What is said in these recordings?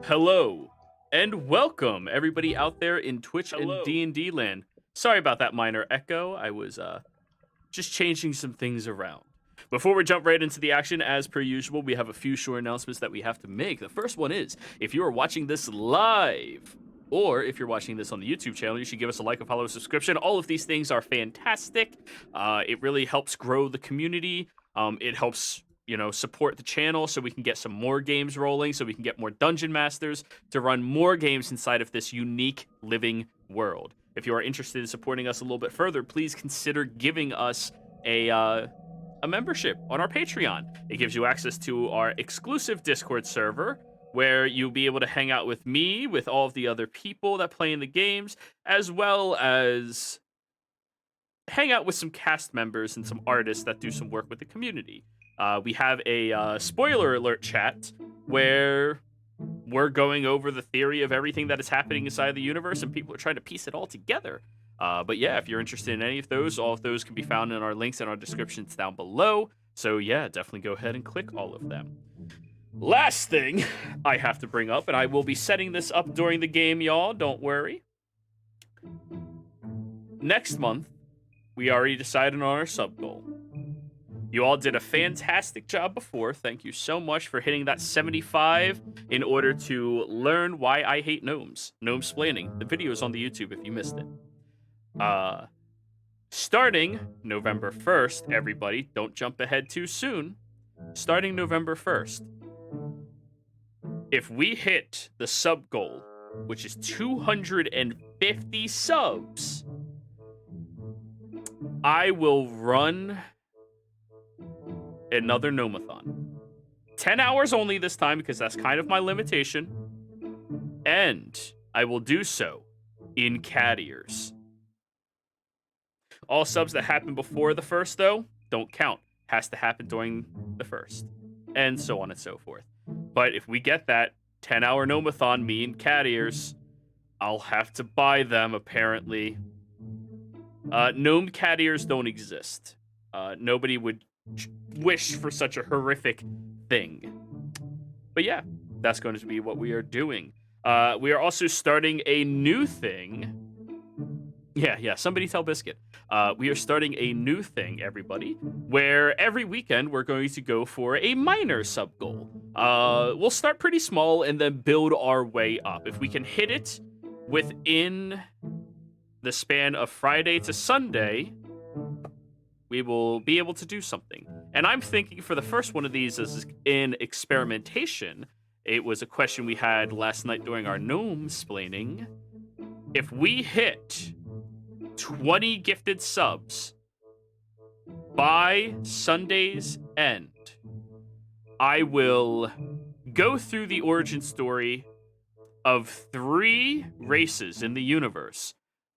Hello, and welcome everybody out there in Twitch and D&D land. Sorry about that minor echo. I was just changing some things around. Before we jump right into the action, as per usual, we have a few short announcements that we have to make. The first one is, if you are watching this live, or if you're watching this on the YouTube channel, you should give us a like, a follow, a subscription. All of these things are fantastic. It really helps grow the community. It helps support the channel so we can get some more games rolling, so we can get more dungeon masters to run more games inside of this unique living world. If you are interested in supporting us a little bit further, please consider giving us a membership on our Patreon. It gives you access to our exclusive Discord server where you'll be able to hang out with me, with all of the other people that play in the games, as well as hang out with some cast members and some artists that do some work with the community. We have a spoiler alert chat where we're going over the theory of everything that is happening inside the universe, and people are trying to piece it all together. But yeah, if you're interested in any of those, all of those can be found in our links and our descriptions down below. So yeah, definitely go ahead and click all of them. Last thing I have to bring up, and I will be setting this up during the game, y'all, don't worry. Next month, we already decided on our sub goal. You all did a fantastic job before. Thank you so much for hitting that 75 in order to learn why I hate gnomes. Gnome-splaining. The video is on the YouTube if you missed it. Starting November 1st, everybody, don't jump ahead too soon. Starting November 1st, if we hit the sub goal, which is 250 subs, I will run another Gnomathon. 10 hours only this time, because that's kind of my limitation. And I will do so in cat ears. All subs that happen before the first, though, don't count. Has to happen during the first. And so on and so forth. But if we get that 10-hour Gnomathon, me and cat ears, I'll have to buy them, apparently. Gnome cat ears don't exist. Nobody would wish for such a horrific thing. But yeah, that's going to be what we are doing. We are also starting a new thing. Yeah, somebody tell Biscuit. We are starting a new thing, everybody, where every weekend we're going to go for a minor sub goal. We'll start pretty small and then build our way up. If we can hit it within the span of Friday to Sunday, we will be able to do something. And I'm thinking for the first one of these as in experimentation. It was a question we had last night during our gnome-splaining. If we hit 20 gifted subs by Sunday's end, I will go through the origin story of 3 races in the universe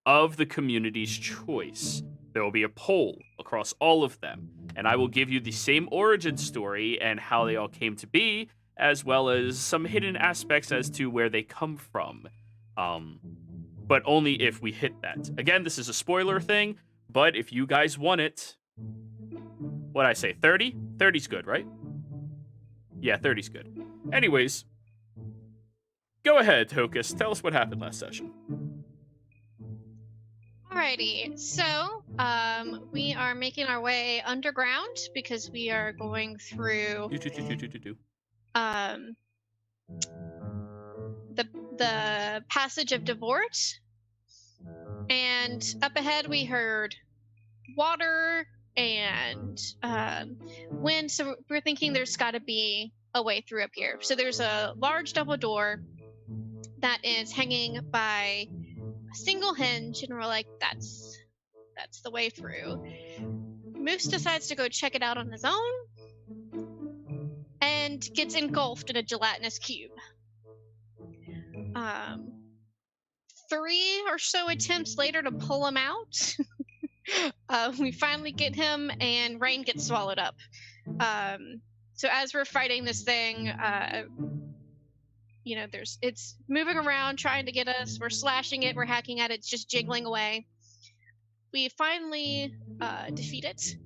of the community's choice. There will be a poll across all of them, and I will give you the same origin story and how they all came to be, as well as some hidden aspects as to where they come from. But only if we hit that. Again, this is a spoiler thing, but if you guys want it, what'd I say, 30? 30's good, right? Yeah, 30's good. Anyways, go ahead, Hocus. Tell us what happened last session. Alrighty, so we are making our way underground because we are going through the passage of Devort, and up ahead we heard water and wind, so we're thinking there's got to be a way through up here. So there's a large double door that is hanging by a single hinge, and we're like, that's the way through. Moose decides to go check it out on his own and gets engulfed in a gelatinous cube. 3 or so attempts later to pull him out, we finally get him, and Rain gets swallowed up. So as we're fighting this thing, it's moving around trying to get us. We're slashing it, we're hacking at it, it's just jiggling away. We finally defeat it,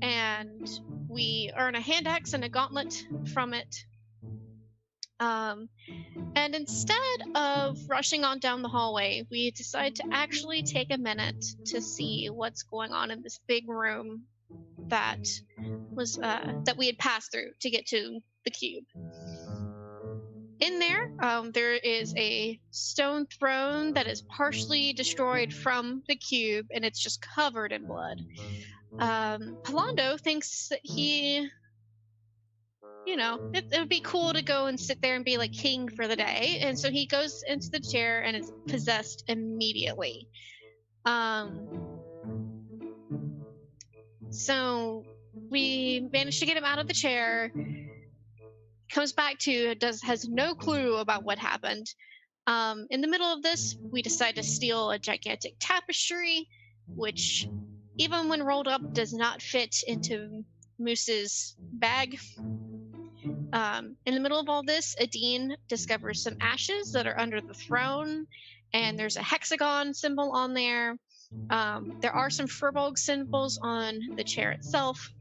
and we earn a hand axe and a gauntlet from it. Um, and instead of rushing on down the hallway, we decide to actually take a minute to see what's going on in this big room that was that we had passed through to get to the cube. In there, there is a stone throne that is partially destroyed from the cube, and it's just covered in blood. Palando thinks that he, it would be cool to go and sit there and be like king for the day, and so he goes into the chair and is possessed immediately. So we managed to get him out of the chair. Comes back to has no clue about what happened. In the middle of this, we decide to steal a gigantic tapestry, which, even when rolled up, does not fit into Moose's bag. In the middle of all this, Adine discovers some ashes that are under the throne, and there's a hexagon symbol on there. There are some Furbolg symbols on the chair itself.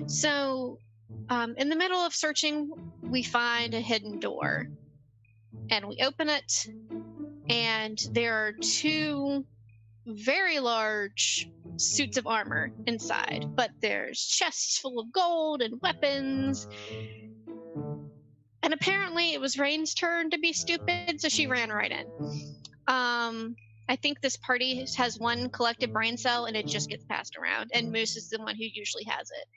So, in the middle of searching, we find a hidden door. And we open it, and there are two very large suits of armor inside, but there's chests full of gold and weapons. And apparently it was Rain's turn to be stupid, so she ran right in. I think this party has one collective brain cell, and it just gets passed around, and Moose is the one who usually has it.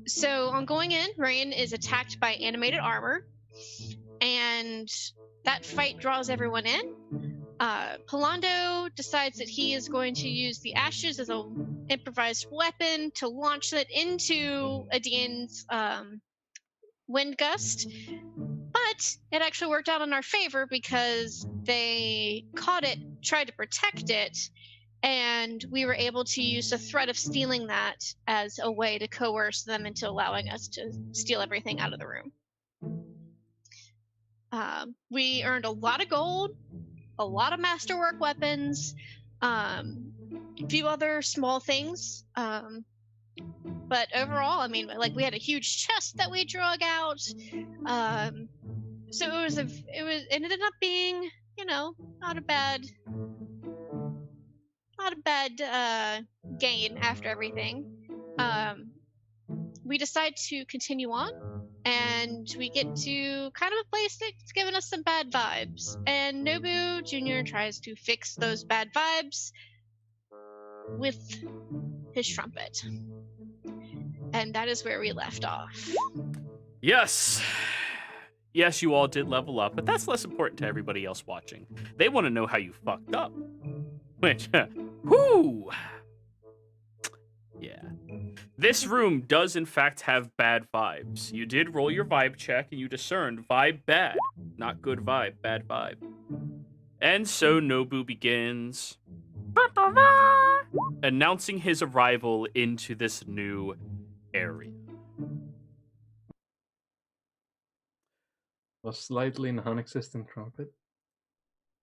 So on going in, Rain is attacked by animated armor, and that fight draws everyone in. Palando decides that he is going to use the ashes as an improvised weapon to launch it into Adine's wind gust. But it actually worked out in our favor because they caught it, tried to protect it, and we were able to use the threat of stealing that as a way to coerce them into allowing us to steal everything out of the room. We earned a lot of gold, a lot of masterwork weapons, a few other small things. But overall, I mean, like, we had a huge chest that we drug out. So it ended up being, not a bad gain after everything. We decide to continue on, and we get to kind of a place that's given us some bad vibes. And Nobu Jr. tries to fix those bad vibes with his trumpet. And that is where we left off. Yes. Yes, you all did level up, but that's less important to everybody else watching. They want to know how you fucked up. Which, whoo! Yeah. This room does, in fact, have bad vibes. You did roll your vibe check, and you discerned vibe bad. Not good vibe, bad vibe. And so Nobu begins announcing his arrival into this new area. A slightly non-existent trumpet.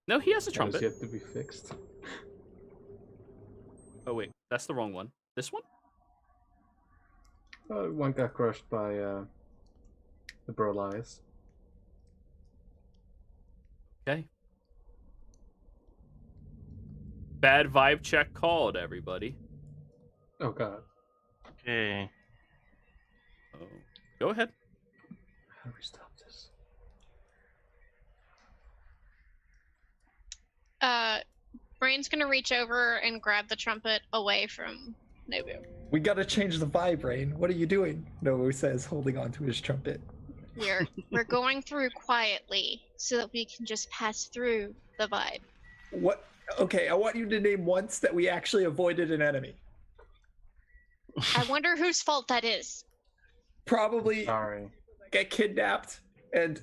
No, he has a That trumpet. is yet to be fixed. Oh, wait. That's the wrong one. This one? One got crushed by the Burlies. Okay. Bad vibe check called, everybody. Oh god. Okay. Oh. Go ahead. How do we stop this? Brain's gonna reach over and grab the trumpet away from Nobu. We gotta change the vibe, Rain. What are you doing? Nobu says, holding onto his trumpet. We're going through quietly so that we can just pass through the vibe. What? Okay, I want you to name once that we actually avoided an enemy. I wonder whose fault that is. Probably Sorry. get kidnapped and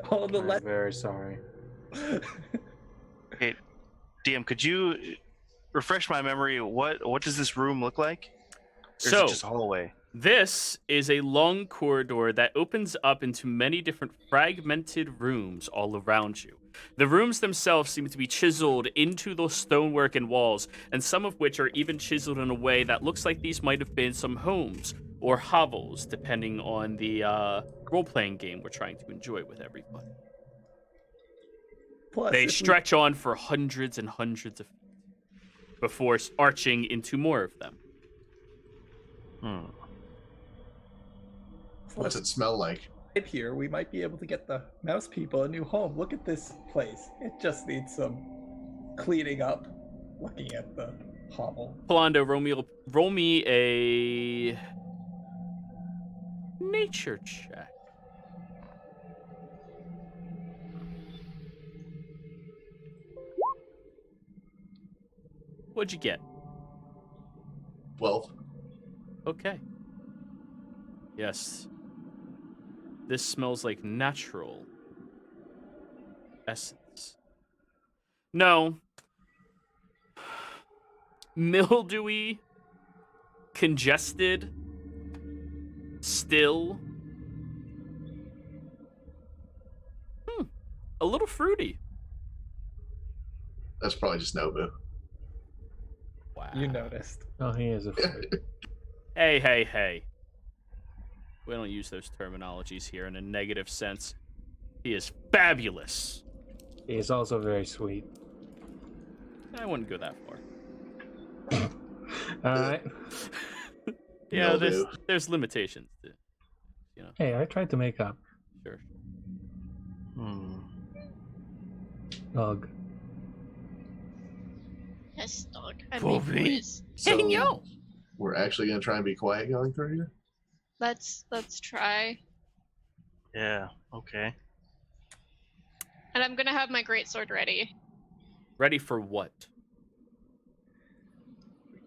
all the I'm very sorry. Okay, DM, could you refresh my memory? What does this room look like? Or is So, it just a hallway? this is a long corridor that opens up into many different fragmented rooms all around you. The rooms themselves seem to be chiseled into the stonework and walls, and some of which are even chiseled in a way that looks like these might have been some homes or hovels, depending on the role-playing game we're trying to enjoy with everybody. Plus, They if we- stretch on for hundreds and hundreds of feet before arching into more of them. What's it smell like? Right here, we might be able to get the mouse people a new home. Look at this place. It just needs some cleaning up. Looking at the hovel. Polando, roll me a nature check. What'd you get? 12. Okay. Yes. This smells like natural essence. No. Mildewy, congested, still. A little fruity. That's probably just Nobu. Wow. You noticed. Oh, he is a freak. Hey. We don't use those terminologies here in a negative sense. He is fabulous. He is also very sweet. I wouldn't go that far. Alright. Yeah, Mildew. there's limitations to, Hey, I tried to make up. sure. Dog. Yes, dog. I Bobby. make noise. So we're actually going to try and be quiet going through here? Let's try. Yeah. Okay. And I'm gonna have my greatsword ready. Ready for what?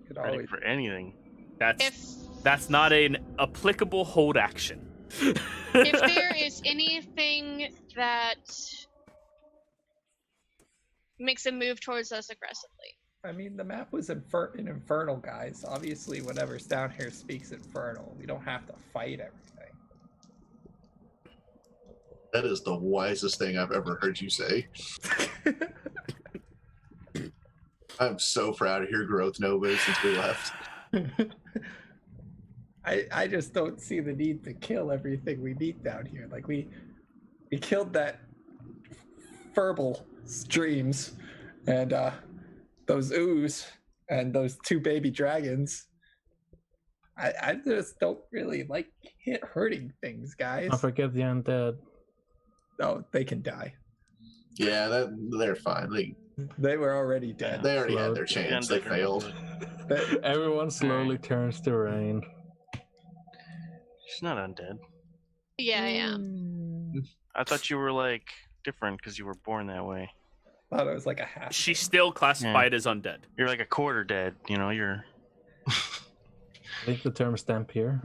Could Ready always... for anything. That's not an applicable hold action. If there is anything that makes a move towards us aggressively. I mean, the map was in Infernal, guys. Obviously, whatever's down here speaks Infernal. We don't have to fight everything. That is the wisest thing I've ever heard you say. I'm so proud of your growth, Nobu, since we left. I just don't see the need to kill everything we meet down here. Like, we killed that Furble streams and those ooze and those 2 baby dragons. I just don't really like hurting things, guys. Don't forget the undead. Oh, they can die. Yeah, they're fine. They were already dead. They already had their Float. chance. They failed. Everyone slowly turns to rain. She's not undead. Yeah, I am. I thought you were like different because you were born that way. Thought it was like a half. She's still classified as undead. You're like a quarter dead. You know, you're. I think the term stamp here.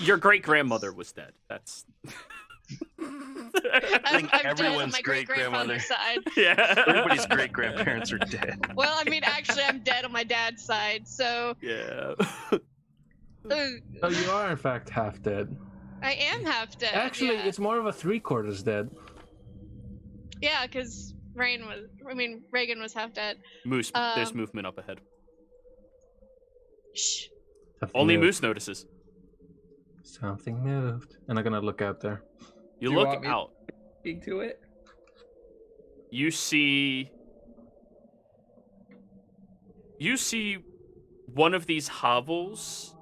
Your great grandmother was dead. That's. I think I'm dead on everyone's my great-grandfather's side. Yeah. Everybody's great grandparents are dead. Well, I mean, actually, I'm dead on my dad's side, so Yeah. Oh, you are in fact half dead. I am half dead. Actually, yeah. it's more of a 3/4 dead. Yeah, because Reagan was half dead. Moose, there's movement up ahead. Shh. Something Only moved. Moose notices. Something moved. And I'm gonna look out there. You Do you look want me- out. Speak to it. You see one of these hovels.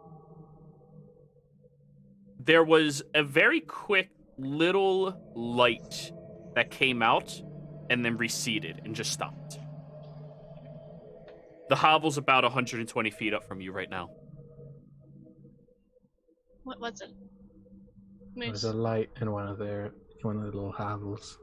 There was a very quick little light that came out and then receded and just stopped. The hovel's about 120 feet up from you right now. What's it? There's Moose. a light in one of the little hovels.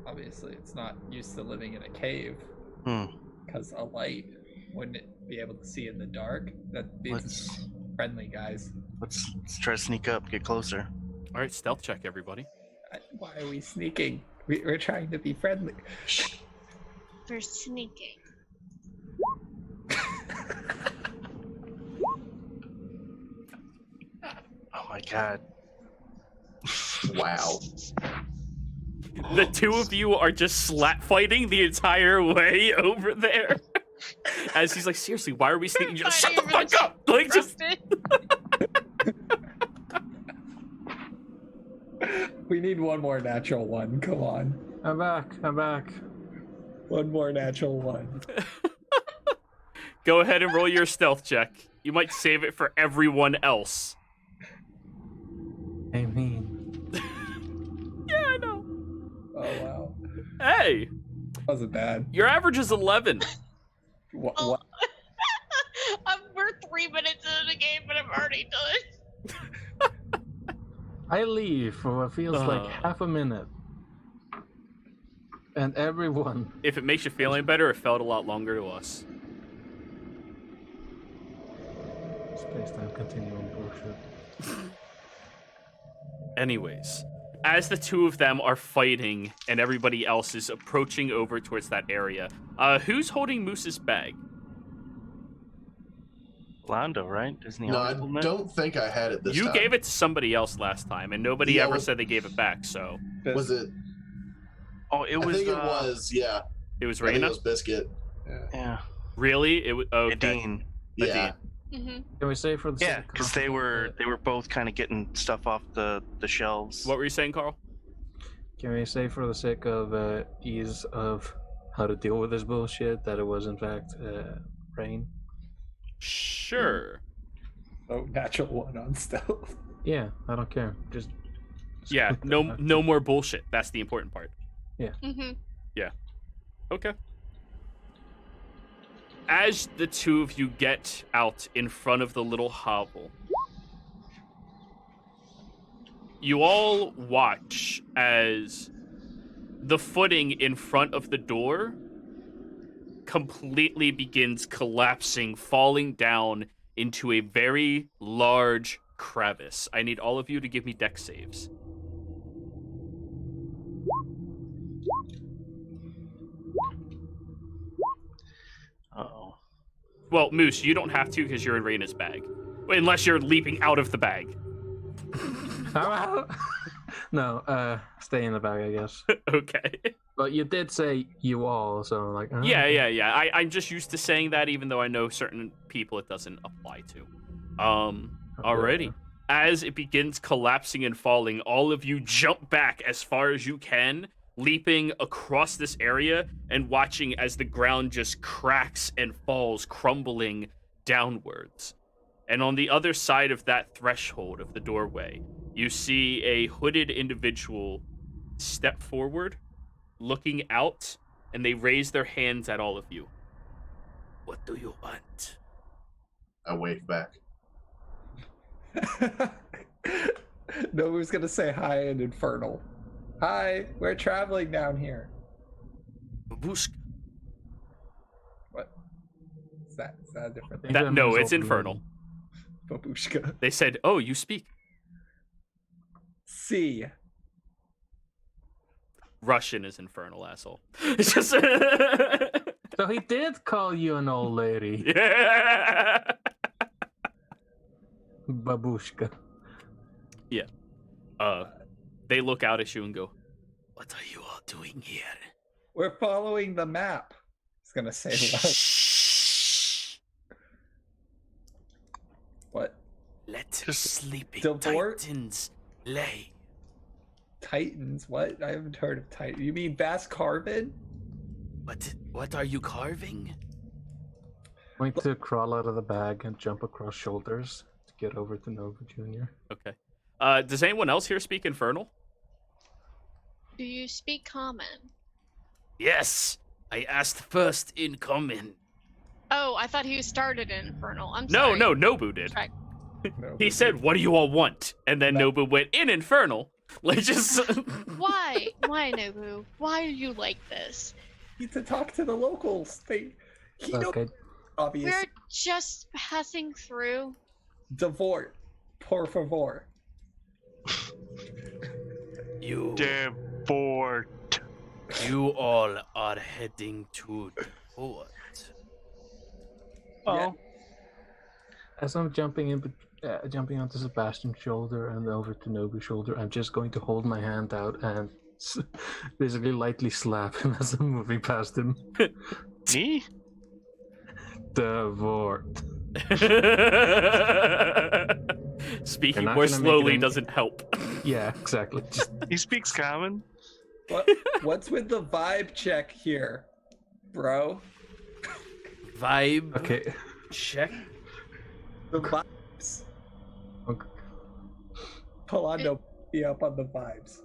Obviously, it's not used to living in a cave Hmm. because a light wouldn't it be able to see in the dark. That means Let's friendly, guys. let's try to sneak up, get closer. All right, stealth check, everybody. Why are we sneaking? We're trying to be friendly. For sneaking. Oh my god. Wow. The two of you are just slap fighting the entire way over there. As he's like, seriously, why are we sneaking? Just shut the fuck up! Like, just We need one more natural one. Come on. I'm back. I'm back. One more natural one. go ahead and roll your stealth check. You might save it for everyone else. I mean, Yeah, I know. Oh, wow. Hey, Wasn't bad. your average is 11. What? Oh. We're 3 minutes into the game, but I'm already done. I leave for what feels like half a minute. And everyone. If it makes you feel any better, it felt a lot longer to us. Space-time continuum bullshit. Anyways, as the two of them are fighting and everybody else is approaching over towards that area, who's holding Moose's bag? Lando, right? Isn't he No, always I holding it? don't think I had it this You time. gave it to somebody else last time, and nobody Yeah, ever well- said they gave it back, so Was it? Oh, it was. I think it was. Yeah. it was I think it Reyna? was Biscuit. Yeah. Really? It was okay. Nadine. Yeah. Mm-hmm. Can we say for the Yeah, sake of because they were both kind of getting stuff off the shelves. What were you saying, Carl? Can we say for the sake of ease of how to deal with this bullshit that it was in fact rain? Sure. Oh, natural one on stealth. Yeah, I don't care. Just Yeah, no more bullshit. That's the important part. Mm-hmm. Okay. As the two of you get out in front of the little hovel, you all watch as the footing in front of the door completely begins collapsing, falling down into a very large crevice. I need all of you to give me dex saves. Uh-oh. Well, Moose, you don't have to because you're in Reyna's bag. Unless you're leaping out of the bag. No, stay in the bag, I guess. Okay. But you did say you all, so I'm like, Yeah. I'm just used to saying that, even though I know certain people it doesn't apply to. Alrighty. As it begins collapsing and falling, all of you jump back as far as you can, leaping across this area and watching as the ground just cracks and falls, crumbling downwards. And on the other side of that threshold of the doorway, you see a hooded individual step forward, looking out, and they raise their hands at all of you. What do you want? I waved back. Nobu's gonna say hi in Infernal. Hi, we're traveling down here. Babushka. What? Is that a different thing? Think No, means it's open infernal. Babushka. They said, oh, you speak C. Russian is infernal, asshole. It's just... So he did call you an old lady, Yeah. babushka. They look out at you and go, what are you all doing here? We're following the map. He's gonna say loud. Shh. What? Let Just sleeping Devort? titans lay. Titans? What? I haven't heard of Titan. You mean Bass Carbon? What are you carving? Going to crawl out of the bag and jump across shoulders to get over to Nova Jr. Okay. Does anyone else here speak infernal? Do you speak common? Yes. I asked first in common. Oh, I thought he started in Infernal. I'm No, sorry. no, Nobu did. Right. No. He said, what do you all want? And then No. Nobu went in infernal. Like, just... Why? Why, Nobu? Why are you like this? Need to talk to the locals. He Okay. don't obvious. We're just passing through. Devort. Por favor. You Devort. all are heading to the port. Oh. As I'm jumping onto Sebastian's shoulder and over to Nobu's shoulder, I'm just going to hold my hand out and basically lightly slap him as I'm moving past him. Me? Devort. Speaking not more gonna make it slowly any- doesn't help. Yeah, exactly. Just He speaks common. What's with the vibe check here, bro? Vibe okay. check. The vibes. Okay. Polando be up on the vibes.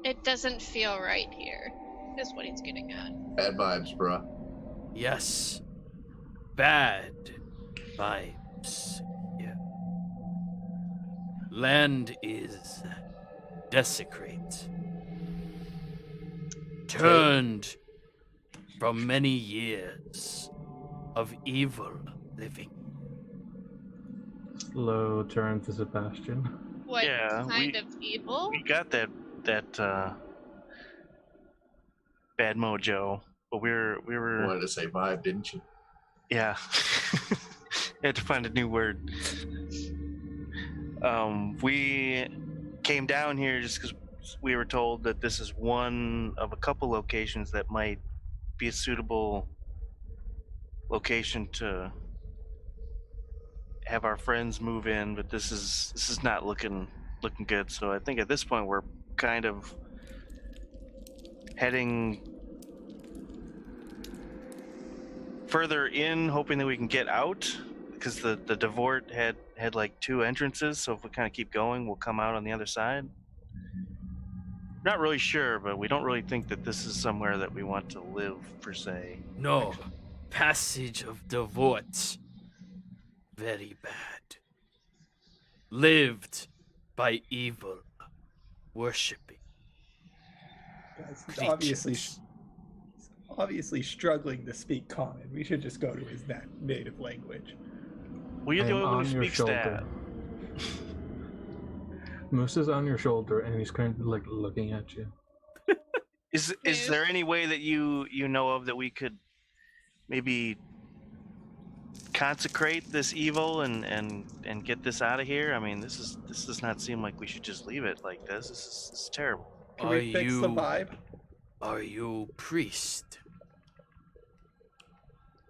It doesn't feel right here, is what he's getting at. Bad vibes, bro. Yes. Bad vibes. Yeah. Land is desecrate. Turned from many years of evil living. Slow turn to Sebastian. What Yeah, kind of evil? We got that bad mojo, but we You were wanted to say vibe, didn't you? yeah. Had to find a new word. We came down here just because we were told that this is one of a couple locations that might be a suitable location to have our friends move in, but this is not looking good. So I think at this point we're kind of heading further in, hoping that we can get out, because the Devort had like 2 entrances. So if we kind of keep going, we'll come out on the other side. Not really sure, but we don't really think that this is somewhere that we want to live per se. No. Passage of Devort. Very bad. Lived by evil. Worshipping. Guys, he's creatures. obviously struggling to speak common. We should just go to his native language. Well, you're the I'm only one on who your speaks shoulder. that. Moose is on your shoulder, and he's kind of like looking at you. Is there any way that you know of that we could maybe consecrate this evil and get this out of here? I mean, this does not seem like we should just leave it like this. This is terrible. Can we fix the vibe? Are you priest?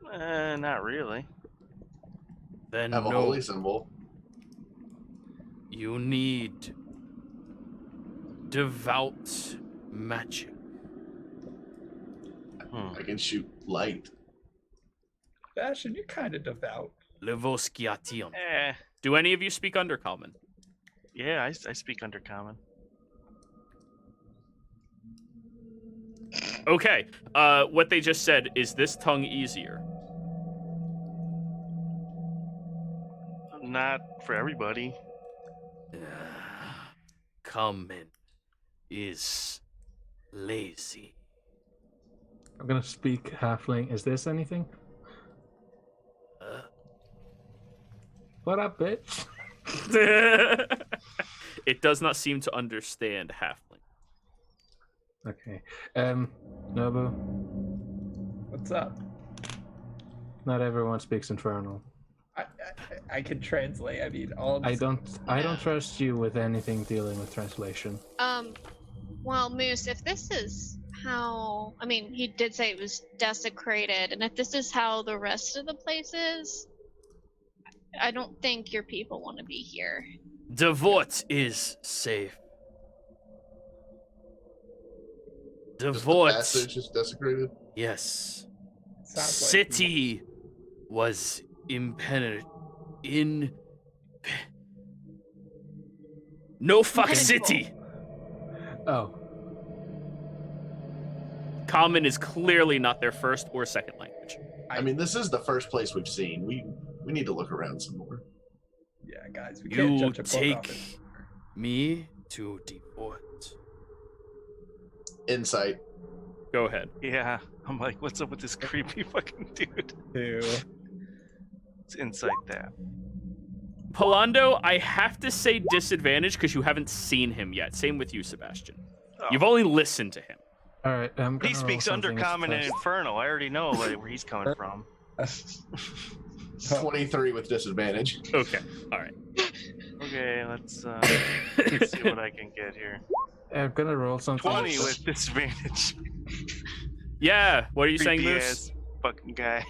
Not really. Then Have a no. holy symbol. You need devout magic. I can shoot light. Bastion, you're kind of devout. Levoskiation. Eh, Do any of you speak Undercommon? yeah, I speak Undercommon. Okay. What they just said, is this tongue easier? Not for everybody. Common is lazy. I'm gonna speak halfling. Is this anything? What up, bitch? It does not seem to understand halfling. Okay. Nobu, What's up? not everyone speaks Infernal. I can translate. I mean, all. I don't trust you with anything dealing with translation. Well, Moose, if this is how, I mean, he did say it was desecrated, and if this is how the rest of the place is, I don't think your people want to be here. Devort is safe. Just the Devort, passage is desecrated. yes. Sounds like City was No fuck city. Oh, Common is clearly not their first or second language. I mean, this is the first place we've seen. We need to look around some more. Yeah, guys, we can't You judge a book off take it. me to Devort. Insight. Go ahead. Yeah, I'm like, what's up with this creepy fucking dude? Two. It's insight that. Polando, I have to say disadvantage because you haven't seen him yet. Same with you, Sebastian. Oh. You've only listened to him. all right. I'm gonna He speaks roll something as Undercommon and test. Infernal. I already know like, where he's coming from. 23 with disadvantage. Okay. All right. Okay, let's see what I can get here. I'm gonna roll something. 20 with disadvantage. Yeah. What are you saying, Creepy Moose? ass fucking guy.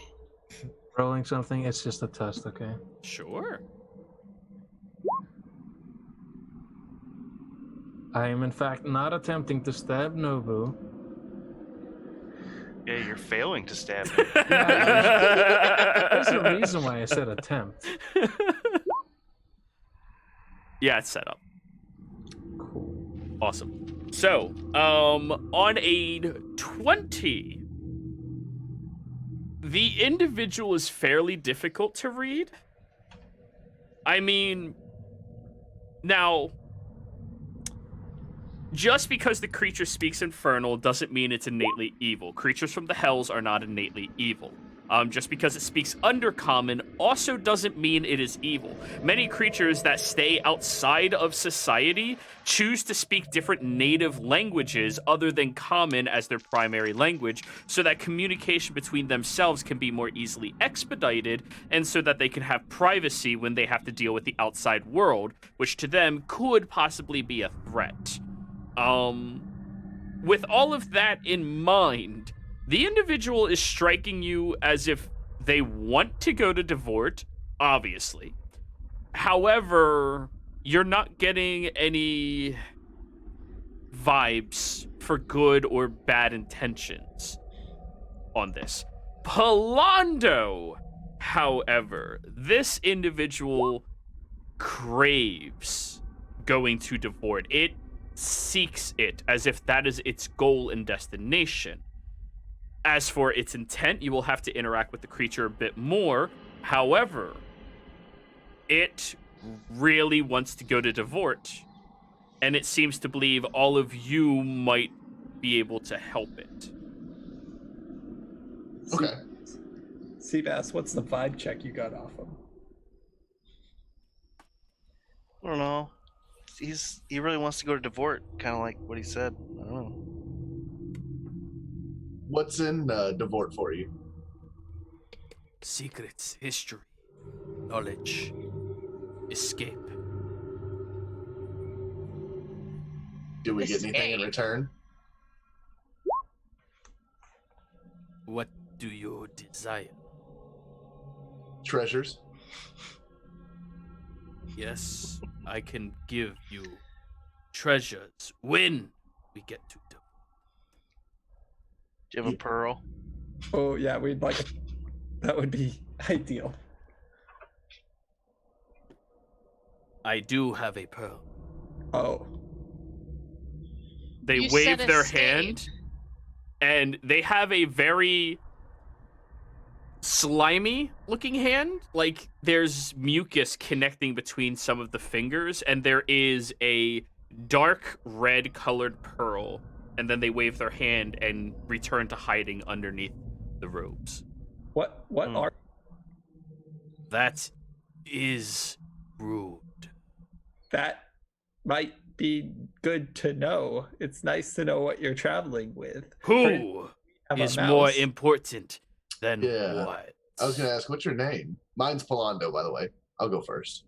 Rolling something, it's just a test, okay? Sure. I am in fact not attempting to stab Nobu. Yeah, you're failing to stab him. There's a reason why I said attempt. Yeah, it's set up. Cool. Awesome. So, on a 20, the individual is fairly difficult to read. I mean, now, just because the creature speaks Infernal doesn't mean it's innately evil. Creatures from the Hells are not innately evil. Just because it speaks Undercommon also doesn't mean it is evil. Many creatures that stay outside of society choose to speak different native languages other than Common as their primary language, so that communication between themselves can be more easily expedited, and so that they can have privacy when they have to deal with the outside world, which to them could possibly be a threat. With all of that in mind, the individual is striking you as if they want to go to Devort, obviously. However, you're not getting any vibes for good or bad intentions on this. Palando, however, this individual craves going to Devort. It seeks it as if that is its goal and destination. As for its intent, you will have to interact with the creature a bit more. However, it really wants to go to Devort, and it seems to believe all of you might be able to help it. Okay. Seabass, what's the vibe check you got off him? I don't know. He really wants to go to Devort, kind of like what he said. I don't know. What's in Devort for you? Secrets, history, knowledge, escape. Do we get anything in Escape. return? What do you desire? Treasures? Yes, I can give you treasures when we get to Devort. Do you have a pearl? Oh yeah, we'd like that would be ideal. I do have a pearl. Oh. They You wave said their escape. hand, and they have a very slimy looking hand. Like there's mucus connecting between some of the fingers, and there is a dark red colored pearl, and then they wave their hand and return to hiding underneath the robes. What Hmm. are That is rude. that might be good to know. It's nice to know what you're traveling with. Who Have a is more mouse. important than Yeah. what? I was gonna ask, what's your name? Mine's Palando, by the way. I'll go first.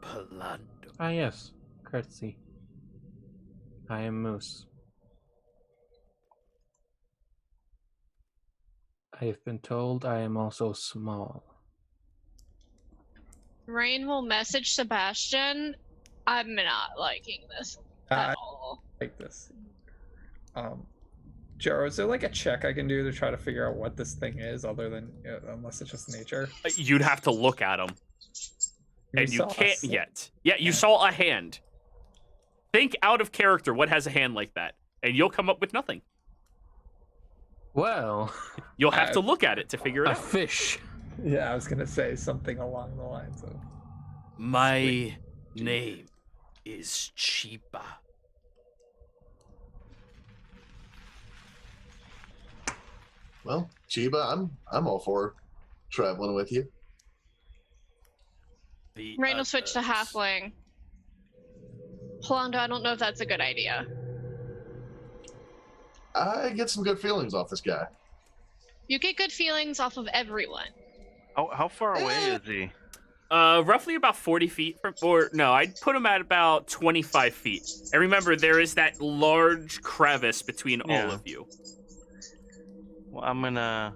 Palando. Ah, yes. Courtesy. I am Moose. I have been told I am also small. Rain will message Sebastian. I'm not liking this I at all. like this. Jaro, is there like a check I can do to try to figure out what this thing is, other than unless it's just nature? You'd have to look at them, and you saw can't us. yet. Yeah, you saw a hand. Think out of character what has a hand like that, and you'll come up with nothing. Well, You'll have to look at it to figure it a out. fish. Yeah, I was gonna say something along the lines of. My name is Chiba. Well, Chiba, I'm all for traveling with you. The Rain will switch to others. halfling. Polando, I don't know if that's a good idea. I get some good feelings off this guy. You get good feelings off of everyone. How far away is he? Roughly about 40 feet from, or no, I'd put him at about 25 feet. And remember, there is that large crevice between all Yeah. of you. Well, I'm gonna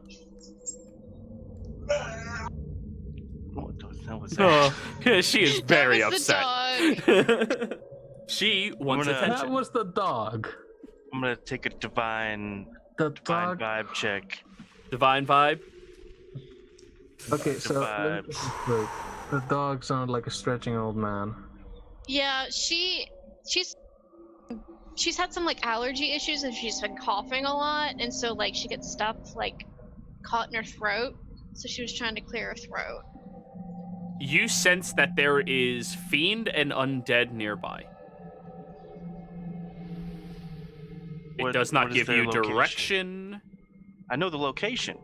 What the hell was that? Oh, she is very That was the upset. She wants gonna- attention. That was the dog. I'm gonna take a divine The divine dog. vibe check. Divine vibe. Okay, so let me Vibe. get this straight. The dog sounded like a stretching old man. Yeah, she's had some like allergy issues and she's been coughing a lot, and so like she gets stuff like caught in her throat. So she was trying to clear her throat. You sense that there is fiend and undead nearby. It What- does not what is give their you location? direction. I know the location.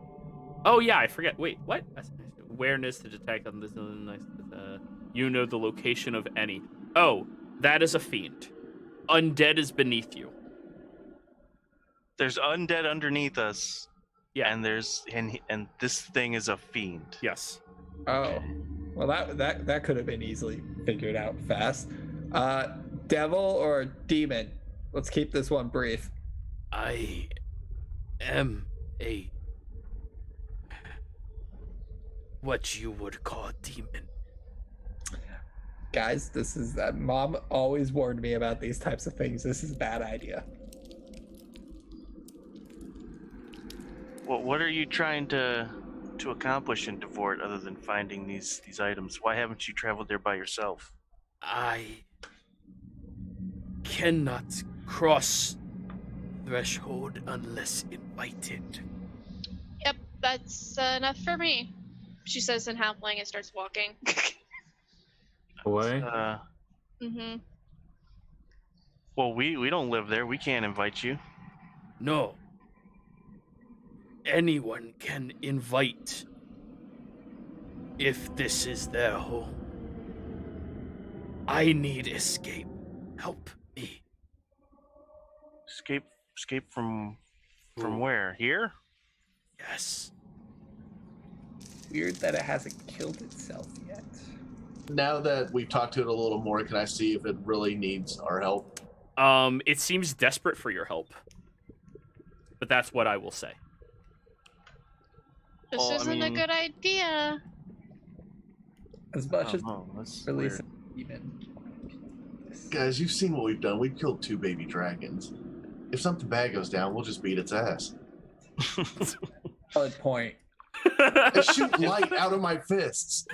Oh yeah, I forget. Wait, what? Awareness to detect on this. You know the location of any. Oh, that is a fiend. Undead is beneath you. There's undead underneath us. Yeah. And and this thing is a fiend. Yes. Oh, well, that could have been easily figured out fast. Devil or demon? Let's keep this one brief. I am a what you would call demon. Guys, this is that mom always warned me about these types of things. This is a bad idea. Well, what are you trying to accomplish in Devort other than finding these items? Why haven't you traveled there by yourself? I cannot cross threshold unless invited. Yep, that's enough for me. She says in halfling and starts walking. Away? Mm-hmm. Well, we don't live there. We can't invite you. No. Anyone can invite if this is their home. I need escape. Help me. Escape from Ooh. where? Here? Yes. Weird that it hasn't killed itself yet. Now that we've talked to it a little more, can I see if it really needs our help? It seems desperate for your help. But that's what I will say. This Well, I isn't a mean- good idea. As much as Oh, that's release weird. a demon. Guys, you've seen what we've done. We've killed 2 baby dragons. If something bad goes down, we'll just beat its ass. Solid point. I shoot light out of my fists.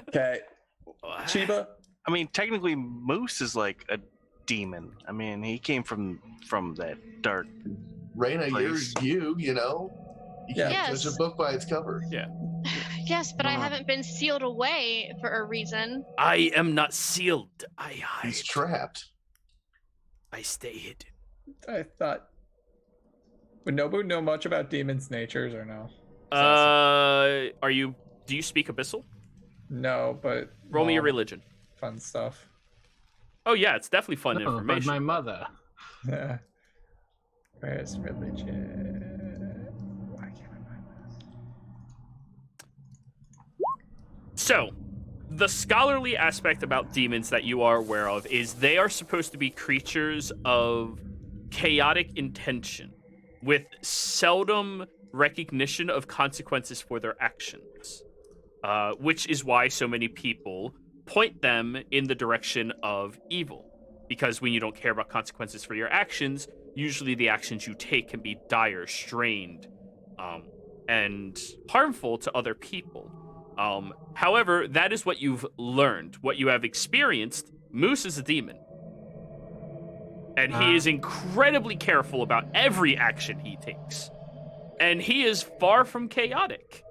Okay, Chiba. I mean, technically, Moose is like a demon. I mean, he came from that dark. Raina, Place. you know. You can't Yes. judge a book by its cover. Yes, but I Uh-huh. haven't been sealed away for a reason. I am not sealed. I hide. He's trapped. I stay hidden. I thought. Would Nobu know much about demons' natures or no? Do you speak Abyssal? No, but Roll me your Mom, religion. fun stuff. Oh yeah, it's definitely fun No, but information. my mother. Yeah. Where's religion? Why can't I find this? So, the scholarly aspect about demons that you are aware of is they are supposed to be creatures of chaotic intention with seldom recognition of consequences for their actions, which is why so many people point them in the direction of evil. Because when you don't care about consequences for your actions, usually the actions you take can be dire, strained, and harmful to other people. However, that is what you've learned, what you have experienced. Moose is a demon. And he is incredibly careful about every action he takes. And he is far from chaotic.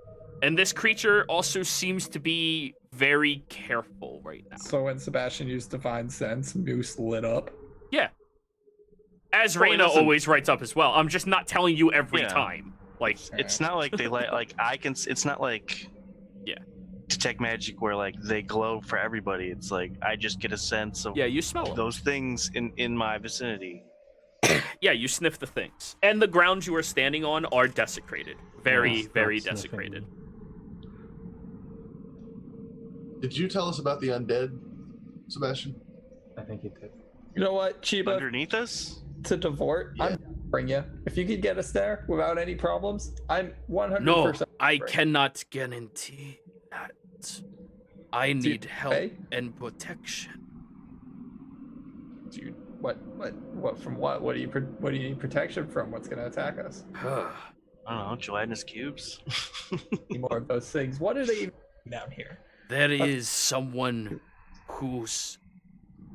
And this creature also seems to be very careful right now. So when Sebastian used Divine Sense, Moose lit up. Yeah. As Well, it Raina doesn't- always writes up as well. I'm just not telling you every Yeah. time. Like, It's not like they like I can. It's not like Yeah. detect magic where like they glow for everybody. It's like I just get a sense of yeah, you smell them. those things in my vicinity. Yeah, you sniff the things. And the grounds you are standing on are desecrated. Very, Stop very sniffing. desecrated. Did you tell us about the undead, Sebastian? I think he did. You know what, Chiba? Underneath us? To Devort, Yeah. I'm bring you. If you could get us there without any problems, I'm 100%. No, I free. cannot guarantee that. I Do you need help pay? and protection. Do you, what from what? What do you need protection from? What's gonna attack us? Huh. I don't know, gelatinous cubes. Any more of those things? What are they even down here? There is someone who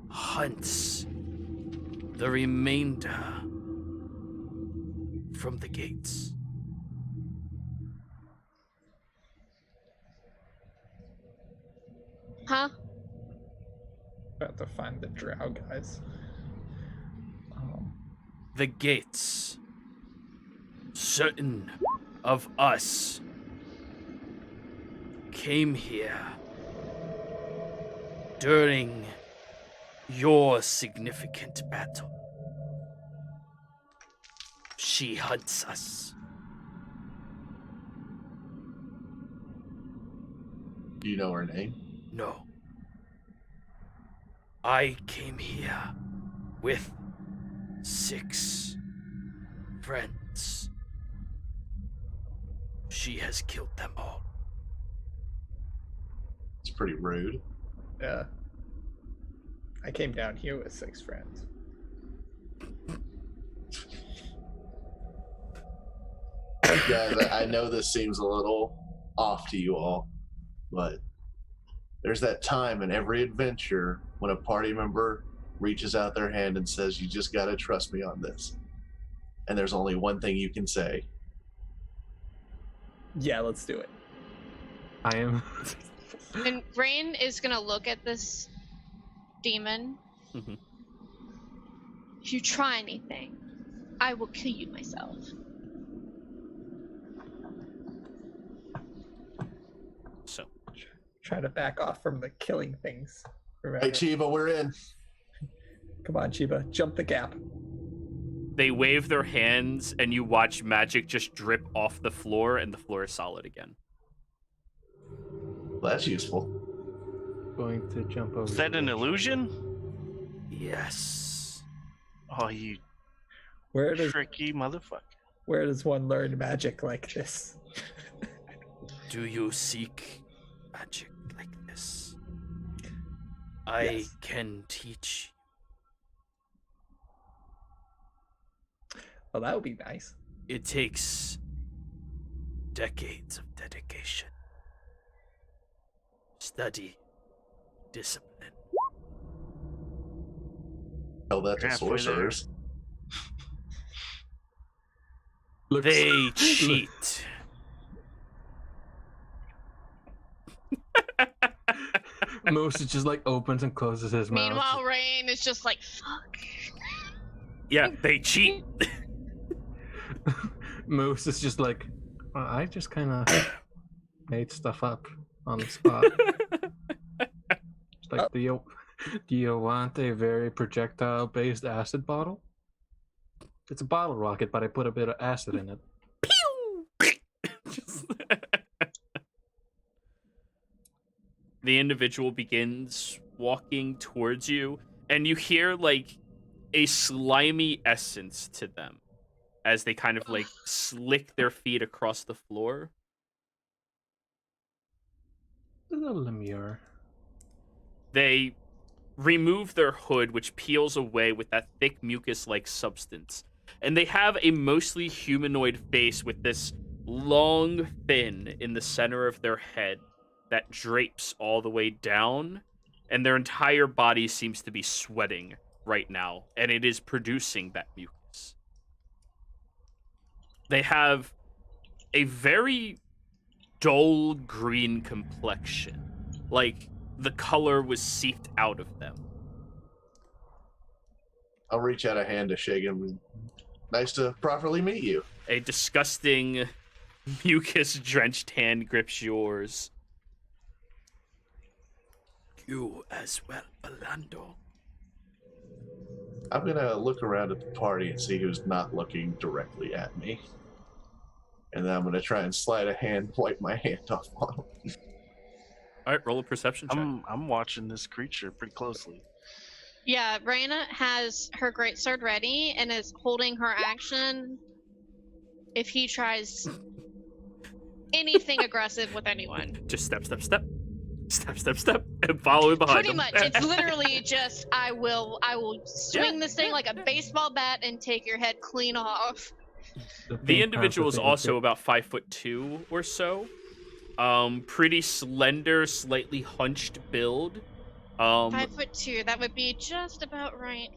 hunts the remainder from the gates. Huh? About to find the drow guys. The gates. Certain of us came here during your significant battle. She hunts us. Do you know her name? No. I came here with 6 friends. She has killed them all. It's pretty rude. Yeah. I came down here with 6 friends. Guys, I know this seems a little off to you all, but there's that time in every adventure when a party member reaches out their hand and says, "You just gotta trust me on this." And there's only one thing you can say. Yeah, let's do it. I am. And Rain is gonna look at this demon. Mhm. If you try anything, I will kill you myself. So, Try to back off from the killing things. Remember? Hey, Chiba, we're in. Come on, Chiba, jump the gap. they wave their hands, and you watch magic just drip off the floor, and the floor is solid again. Well, that's useful. Going to jump over. Is that an illusion? Yes. Oh, you Where does tricky motherfucker. where does one learn magic like this? Do you seek magic like this? I Yes. can teach. Well, that would be nice. It takes decades of dedication, study, discipline. Tell that to Halfway there. sorcerers. Looks- They cheat. Moses just like opens and closes his mouth. Meanwhile, Rain is just like, fuck. Yeah, they cheat. Moses just like, I just kind of made stuff up on the spot. It's like, do you want a very projectile-based acid bottle? It's a bottle rocket, but I put a bit of acid in it. Just- the individual begins walking towards you, and you hear like a slimy essence to them as they kind of like slick their feet across the floor. A little lemure. They remove their hood, which peels away with that thick mucus-like substance. And they have a mostly humanoid face with this long fin in the center of their head that drapes all the way down. And their entire body seems to be sweating right now. And it is producing that mucus. They have a very dull green complexion. Like the color was seeped out of them. I'll reach out a hand to shake him. Nice to properly meet you. A disgusting, mucus-drenched hand grips yours. You as well, Orlando. I'm gonna look around at the party and see who's not looking directly at me. And then I'm gonna try and slide a hand, wipe my hand off on him. All right, roll a perception check. I'm watching this creature pretty closely. Yeah, Raina has her greatsword ready and is holding her action if he tries anything aggressive with anyone. Just step, step, step. Step, step, step, and follow it behind Pretty him. much. It's literally just I will swing this thing like a baseball bat and take your head clean off. The individual is also about 5'2" or so. Pretty slender, slightly hunched build. 5'2", that would be just about right.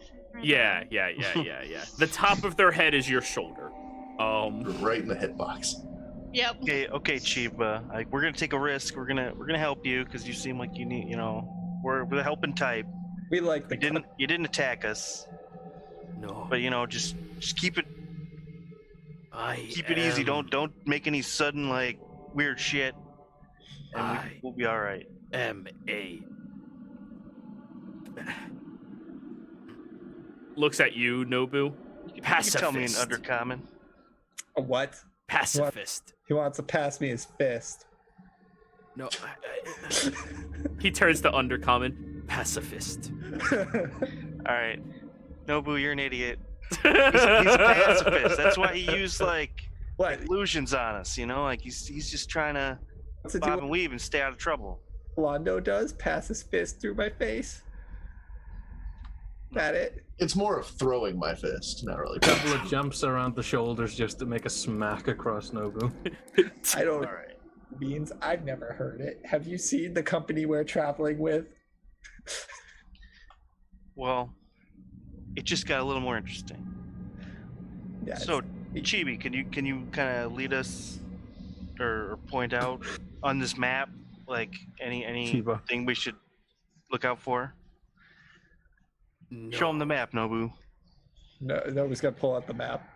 Yeah. The top of their head is your shoulder. Right in the hitbox. Yep. Okay, Chiba. Like, we're gonna take a risk. We're gonna help you because you seem like you need. We're the helping type. We like the You didn't attack us, No. but just keep it easy. Don't make any sudden like weird shit, and we'll be all right. Looks at you, Nobu. You can tell me in Pacifist. undercommon. A what? Pacifist. He wants to pass me his fist. No. He turns to undercommon. Pacifist. All right, Nobu, you're an idiot. He's a pacifist. That's why he used like What? illusions on us. Like he's just trying to What's it bob do and weave and stay out of trouble. what Londo does? Pass his fist through my face? That it? It's more of throwing my fist, not really. Couple of jumps around the shoulders just to make a smack across Nobu. I don't. All right. Beans, I've never heard it. Have you seen the company we're traveling with? Well, it just got a little more interesting. Yeah. So, Chibi, can you kind of lead us or point out on this map like anything we should look out for? No. Show them the map, Nobu. No, nobody's gonna pull out the map.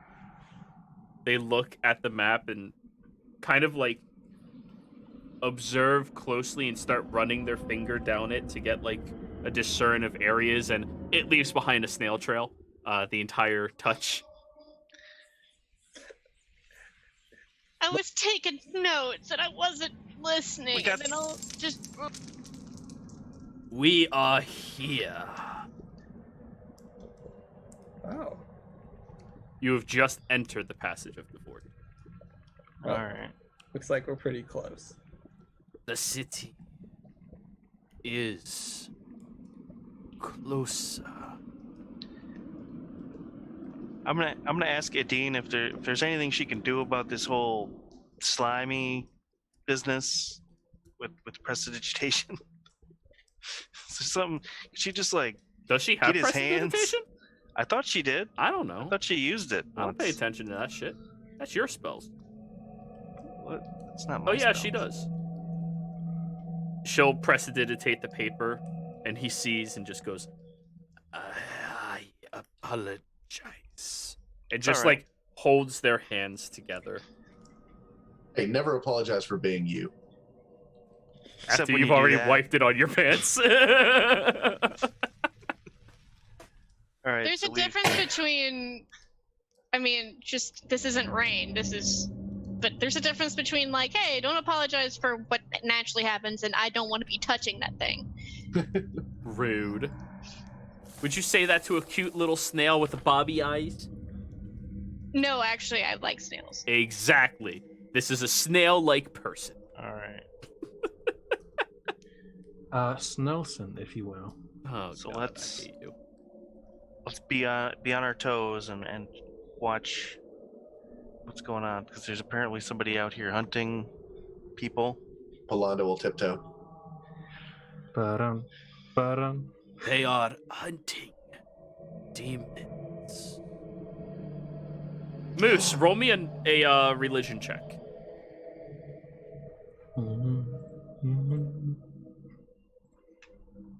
They look at the map and kind of like observe closely and start running their finger down it to get like a discern of areas, and it leaves behind a snail trail. The entire touch. I was taking notes and I wasn't listening. We got- And then I'll just. We are here. Oh. You have just entered the passage of the fort. Well, All right. looks like we're pretty close. The city is closer. I'm gonna ask Adine if there's anything she can do about this whole slimy business with prestidigitation. So something she just like Does she have get his hands. prestidigitation? I thought she did. I don't know. I thought she used it. I don't pay once. attention to that shit. That's your spells. What? That's not my Oh yeah, spell. she does. She'll prestidigitate the paper, and he sees and just goes, "I apologize," and just alright. like holds their hands together. Hey, never apologize for being you. Except After when you've you do already that. wiped it on your pants. All right. There's so a difference between. I mean, just this isn't rain. This is. But there's a difference between like, hey, don't apologize for what naturally happens, and I don't want to be touching that thing. Rude. Would you say that to a cute little snail with the bobby eyes? No, actually, I like snails. Exactly. This is a snail-like person. All right. Snelson, if you will. Oh, So God, let's- I hate you. Let's be on our toes and watch what's going on because there's apparently somebody out here hunting people. Polando will tiptoe. Ba-dum, ba-dum. They are hunting demons. Moose, roll me a religion check.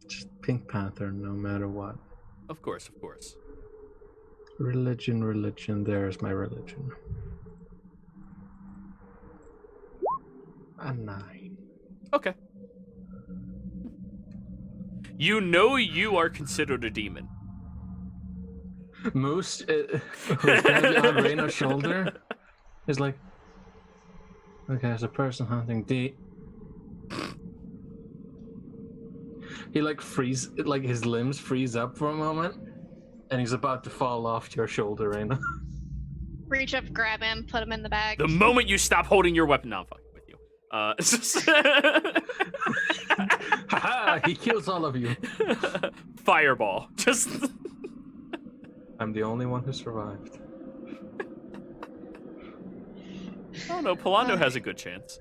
Just Pink Panther, no matter what. Of course, of course. Religion, there's my religion. A 9. Okay. You know you are considered a demon. Moose, who's heavy on Reyna's shoulder, is like, okay, as a person hunting He like freeze, like his limbs freeze up for a moment, and he's about to fall off your shoulder right now. Reach up, grab him, put him in the bag. The moment you stop holding your weapon, no, I'm fucking with you. Haha! He kills all of you. Fireball. Just. I'm the only one who survived. Oh no, Polando has a good chance.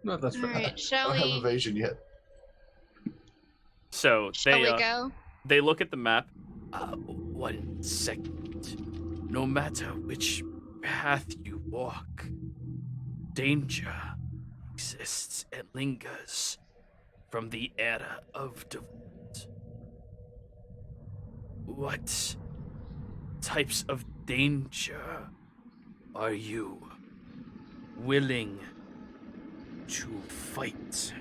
No, that's All right. right, I shall don't have we? evasion yet. So Shall we go? they look at the map. 1 second. No matter which path you walk, danger exists and lingers from the era of Devoid. What types of danger are you willing to fight?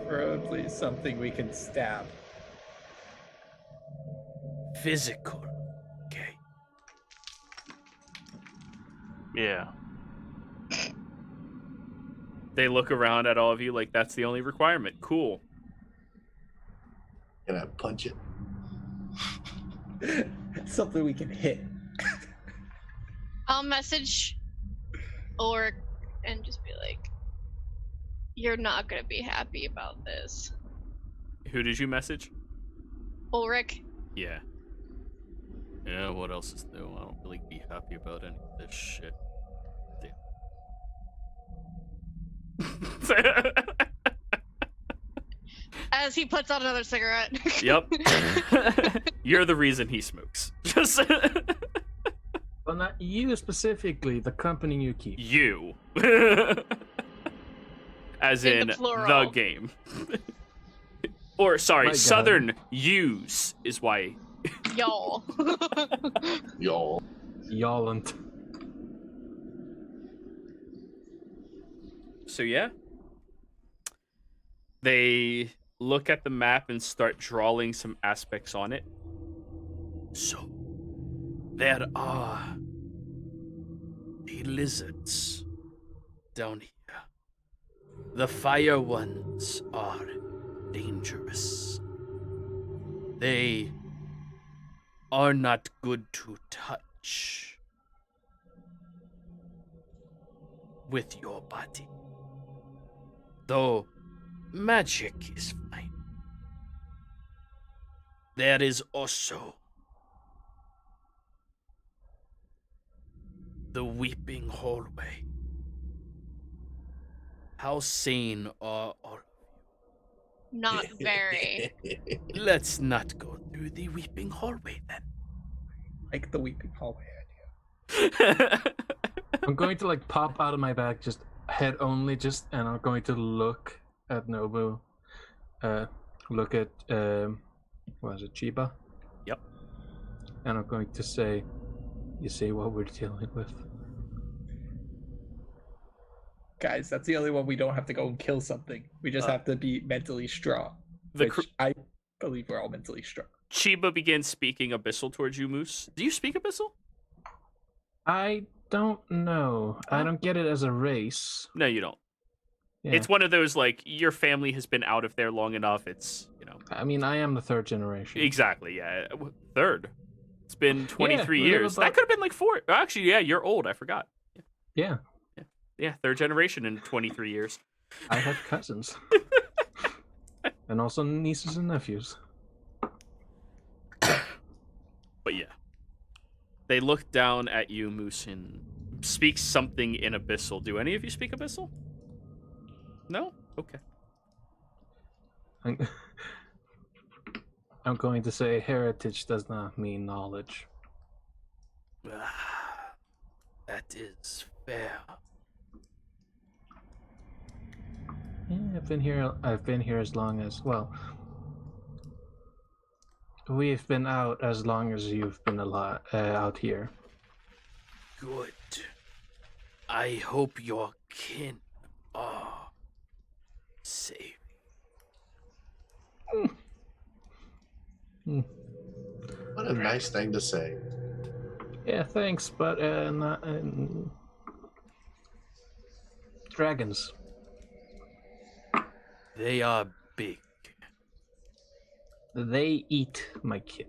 Preferably something we can stab. Physical. Okay. Yeah. They look around at all of you like that's the only requirement. Cool. Can I punch it? Something we can hit. I'll message Ulrich and just be like, "You're not gonna be happy about this." Who did you message? Ulrich. Yeah. Yeah, what else is new? I don't really be happy about any of this shit. Damn. As he puts out another cigarette. Yep. You're the reason he smokes. Just Well, not you specifically, the company you keep. you. As In in the the plural. game. Or, sorry, My God. Southern use is why. Y'all. Y'all. Y'allant. So, yeah. They look at the map and start drawing some aspects on it. So, there are the lizards down here. The fire ones are dangerous. They are not good to touch with your body. Though magic is fine. There is also the weeping hallway. How sane are all? Not very. Let's not go through the weeping hallway Like the weeping hallway then. I'm going to like pop out of my bag, just head only, and I'm going to look at Nobu. Look at what is it, Chiba? Yep. And I'm going to say, you see what we're dealing with. Guys, that's the only one we don't have to go and kill something. We just have to be mentally strong. Which I believe we're all mentally strong. Chiba begins speaking Abyssal towards you, Moose. Do you speak Abyssal? I don't know. I don't get it as a race. No, you don't. Yeah. It's one of those, like, your family has been out of there long enough. It's, you know. I mean, I am the third generation. Exactly, yeah. Third. It's been 23 Yeah, years. That could have been like 4. Actually, yeah, you're old. I forgot. Yeah. Yeah, third generation in 23 years. I had cousins. And also nieces and nephews. But yeah. They look down at you, Moose, and speak something in Abyssal. Do any of you speak Abyssal? No? Okay. I'm going to say heritage does not mean knowledge. That is fair. Yeah, I've been here as long as, well, we've been out as long as you've been out here. Good. I hope your kin are safe. What a nice thing to say. Yeah, thanks, but not, dragons. They are big? They eat my kin.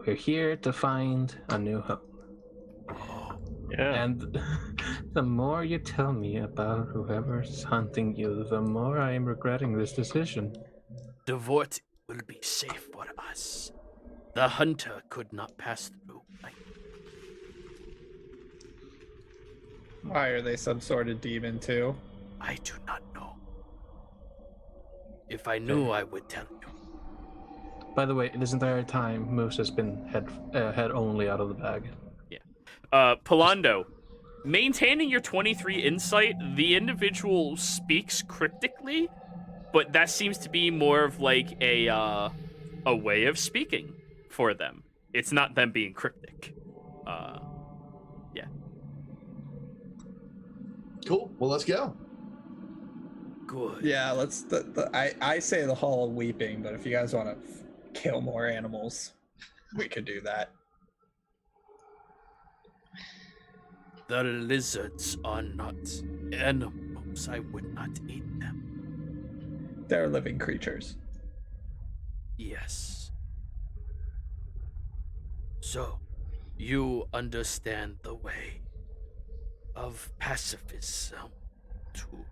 We're here to find a new home. Yeah. And the more you tell me about whoever's hunting you, the more I am regretting this decision. Devort will be safe for us. The hunter could not pass through. Why are they some sort of demon too? I do not know. If I knew, I would tell you. By the way, this entire time, Moose has been head only out of the bag. Polando, maintaining your 23 insight, the individual speaks cryptically, but that seems to be more of like a way of speaking for them. It's not them being cryptic. Yeah. Cool. Well, let's go. Good. Yeah, let's. I say the Hall of Weeping, but if you guys want to kill more animals, we could do that. The lizards are not animals. I would not eat them. They're living creatures. Yes. So, you understand the way of pacifism, too.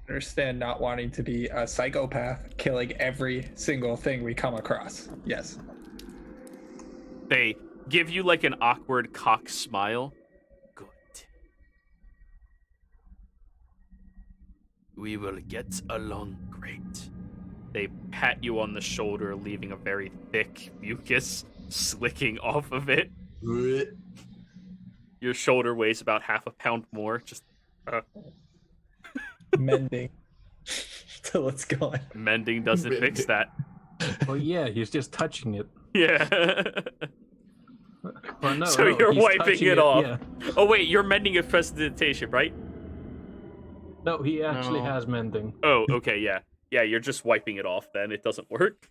Understand not wanting to be a psychopath, killing every single thing we come across. Yes. They give you like an awkward cock smile. Good. We will get along great. They pat you on the shoulder, leaving a very thick mucus slicking off of it. Your shoulder weighs about half a pound more. Just Mending. Till it's gone. mending doesn't fix that. Well, yeah, he's just touching it. Yeah. Well, no, So no, you're he's wiping touching it off. Yeah. Oh wait, you're mending it prestidigitation, right? No, he actually No. has mending. Oh, okay, yeah. Yeah, you're just wiping it off then. It doesn't work.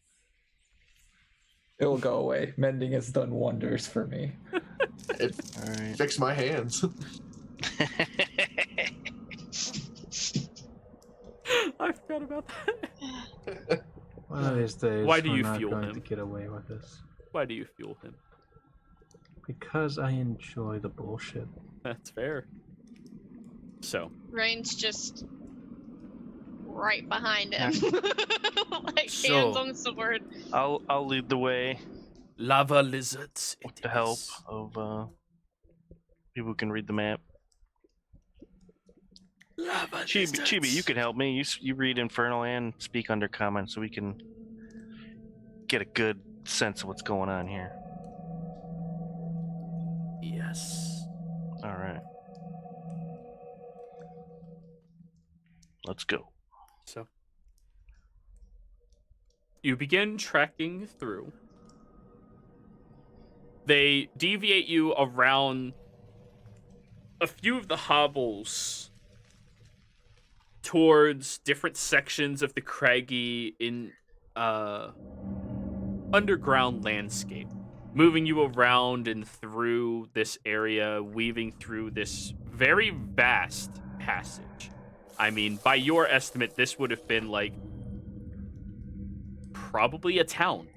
It will go away. Mending has done wonders for me. It All right. fixed my hands. I forgot about that. One of these days, Why do we're you not fuel going him? to get away with this. Why do you fuel him? Because I enjoy the bullshit. That's fair. So, Rain's just right behind him. Like So- hands on sword. I'll lead the way lava lizards. with it the help is. of people who can read the map. Lava Chibi, you can help me. You read Infernal and speak Undercommon, so we can get a good sense of what's going on here. Yes. All right. Let's go. So, you begin tracking through. They deviate you around a few of the hobbles towards different sections of the craggy underground landscape, moving you around and through this area, weaving through this very vast passage. I mean, by your estimate, this would have been like probably a town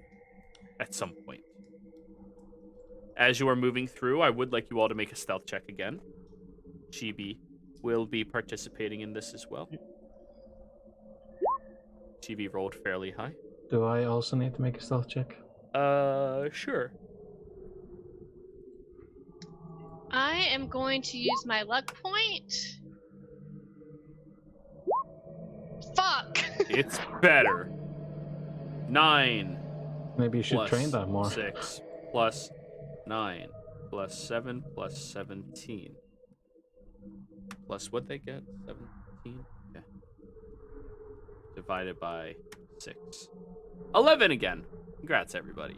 at some point. As you are moving through, I would like you all to make a stealth check again. Chibi will be participating in this as well. Chibi rolled fairly high. Do I also need to make a stealth check? Sure. I am going to use my luck point. Fuck! It's better. 9 Maybe you should plus train that more. 6 plus 9 plus 7 plus 17 plus what they get? 17? Yeah. Divided by 6. 11 again. Congrats, everybody.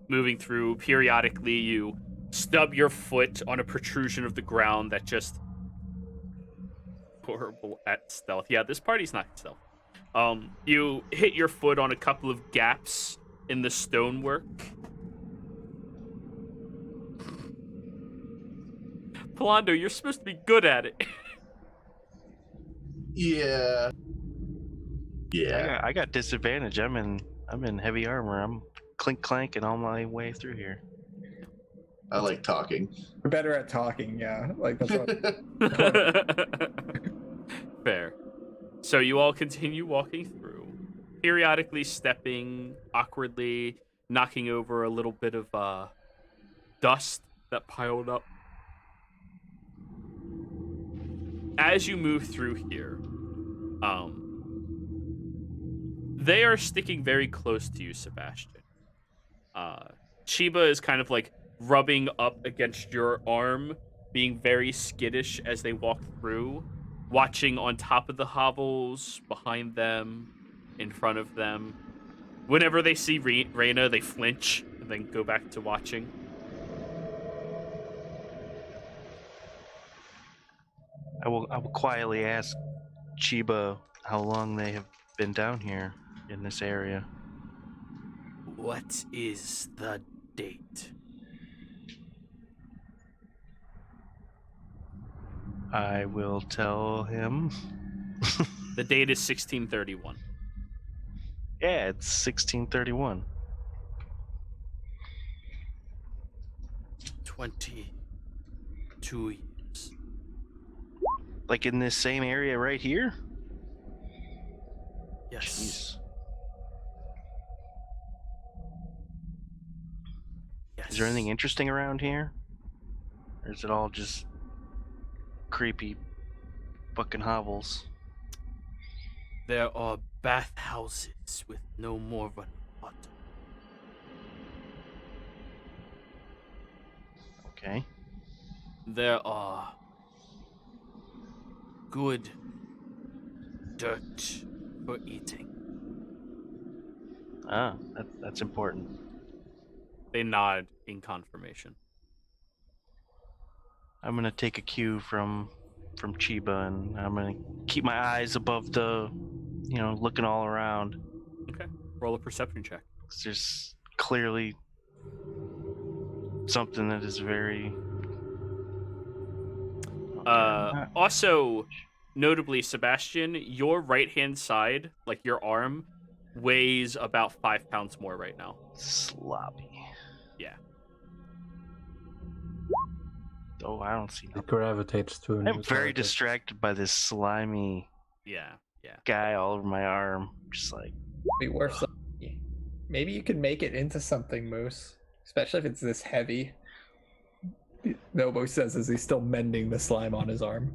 Moving through, periodically you stub your foot on a protrusion of the ground that just... Horrible at stealth. Yeah, this party's not stealth. You hit your foot on a couple of gaps in the stonework. Palando, you're supposed to be good at it. Yeah. Yeah. I got disadvantage. I'm in heavy armor. I'm clink clanking all my way through here. I like talking. We're better at talking, yeah. Like that's what Fair. So you all continue walking through, periodically stepping awkwardly, knocking over a little bit of dust that piled up. As you move through here, they are sticking very close to you, Sebastian. Chiba is kind of like rubbing up against your arm, being very skittish as they walk through, watching on top of the hovels, behind them, in front of them. Whenever they see Reyna, they flinch and then go back to watching. I will quietly ask Chiba how long they have been down here in this area. What is the date? I will tell him. The date is 1631. Yeah, it's 1631. 22 years. Like in this same area right here? Yes. Jeez. Yes. Is there anything interesting around here? Or is it all just creepy fucking hovels? There are bathhouses with no more running water. Okay. There are good dirt for eating. Ah, that's important. They nod in confirmation. I'm gonna take a cue from Chiba, and I'm gonna keep my eyes above the, looking all around. Okay. Roll a perception check. 'Cause there's clearly something that is very. Also, notably, Sebastian, your right-hand side, like your arm, weighs about 5 pounds more right now. Sloppy. Yeah. Oh, I don't see It nothing. gravitates to I'm very distracted by this slimy Yeah. Yeah. guy all over my arm. Just like, be worth something. Maybe you could make it into something, Moose. Especially if it's this heavy. Nobo says as he's still mending the slime on his arm.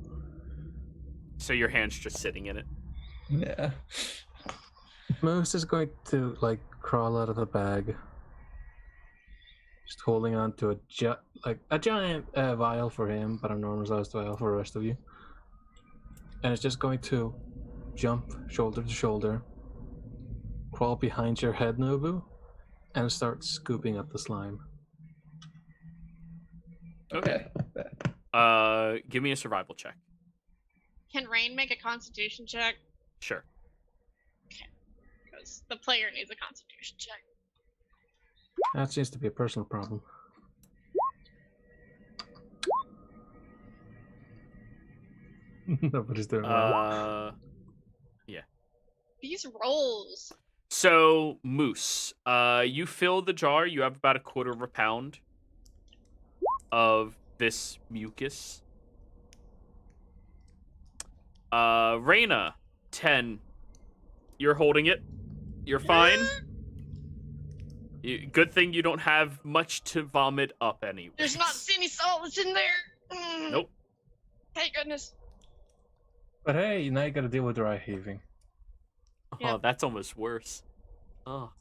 So your hand's just sitting in it. Yeah. Moose is going to crawl out of the bag, just holding on to a giant vial for him, but a normal sized vial for the rest of you. And it's just going to jump shoulder to shoulder, crawl behind your head, Nobu, and start scooping up the slime. Okay. Give me a survival check. Can Rain make a constitution check? Sure. Because the player needs a constitution check. That seems to be a personal problem. Nobody's doing well. Yeah. These rolls. So, Moose, you fill the jar. You have about 1/4 pound of this mucus. Reyna, 10. You're holding it. You're fine. Good thing you don't have much to vomit up anyway. There's not any solids in there. Nope. Thank goodness. But hey, now you gotta deal with dry heaving. Oh, Yeah. that's almost worse. Oh.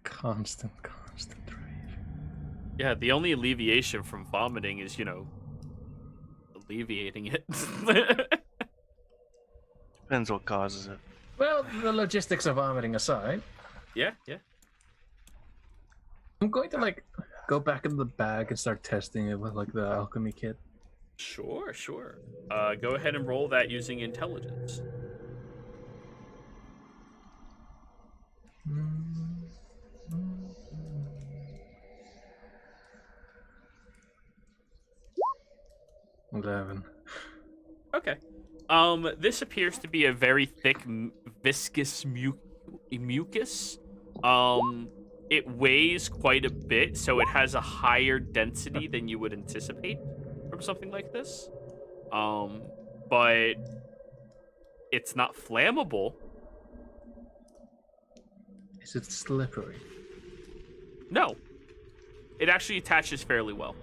Constant dry heaving. Yeah, the only alleviation from vomiting is, alleviating it. depends what causes it. Well, the logistics of vomiting aside, Yeah. I'm going to go back in the bag and start testing it with the alchemy kit. Sure. Go ahead and roll that using intelligence. 11. Okay. This appears to be a very thick, viscous mucus. It weighs quite a bit, so it has a higher density than you would anticipate from something like this. But it's not flammable. Is it slippery? No. It actually attaches fairly well.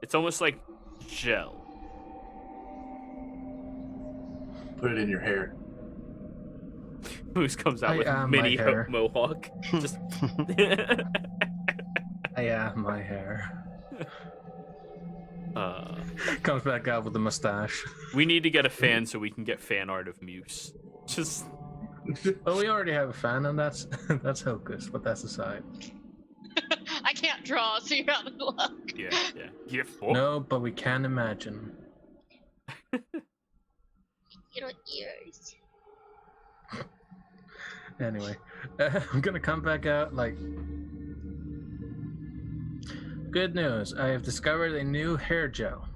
It's almost like gel. Put it in your hair. Moose comes out with my mini hair. mohawk. Just Yeah, my hair. uh, Comes back out with the mustache. we need to get a fan so we can get fan art of Muse. Just Well, we already have a fan, and that's Hocus, but that's aside. I can't draw, so you're out of luck. yeah. Oh. No, but we can imagine. Little ears. Anyway, I'm gonna come back out like. Good news! I have discovered a new hair gel.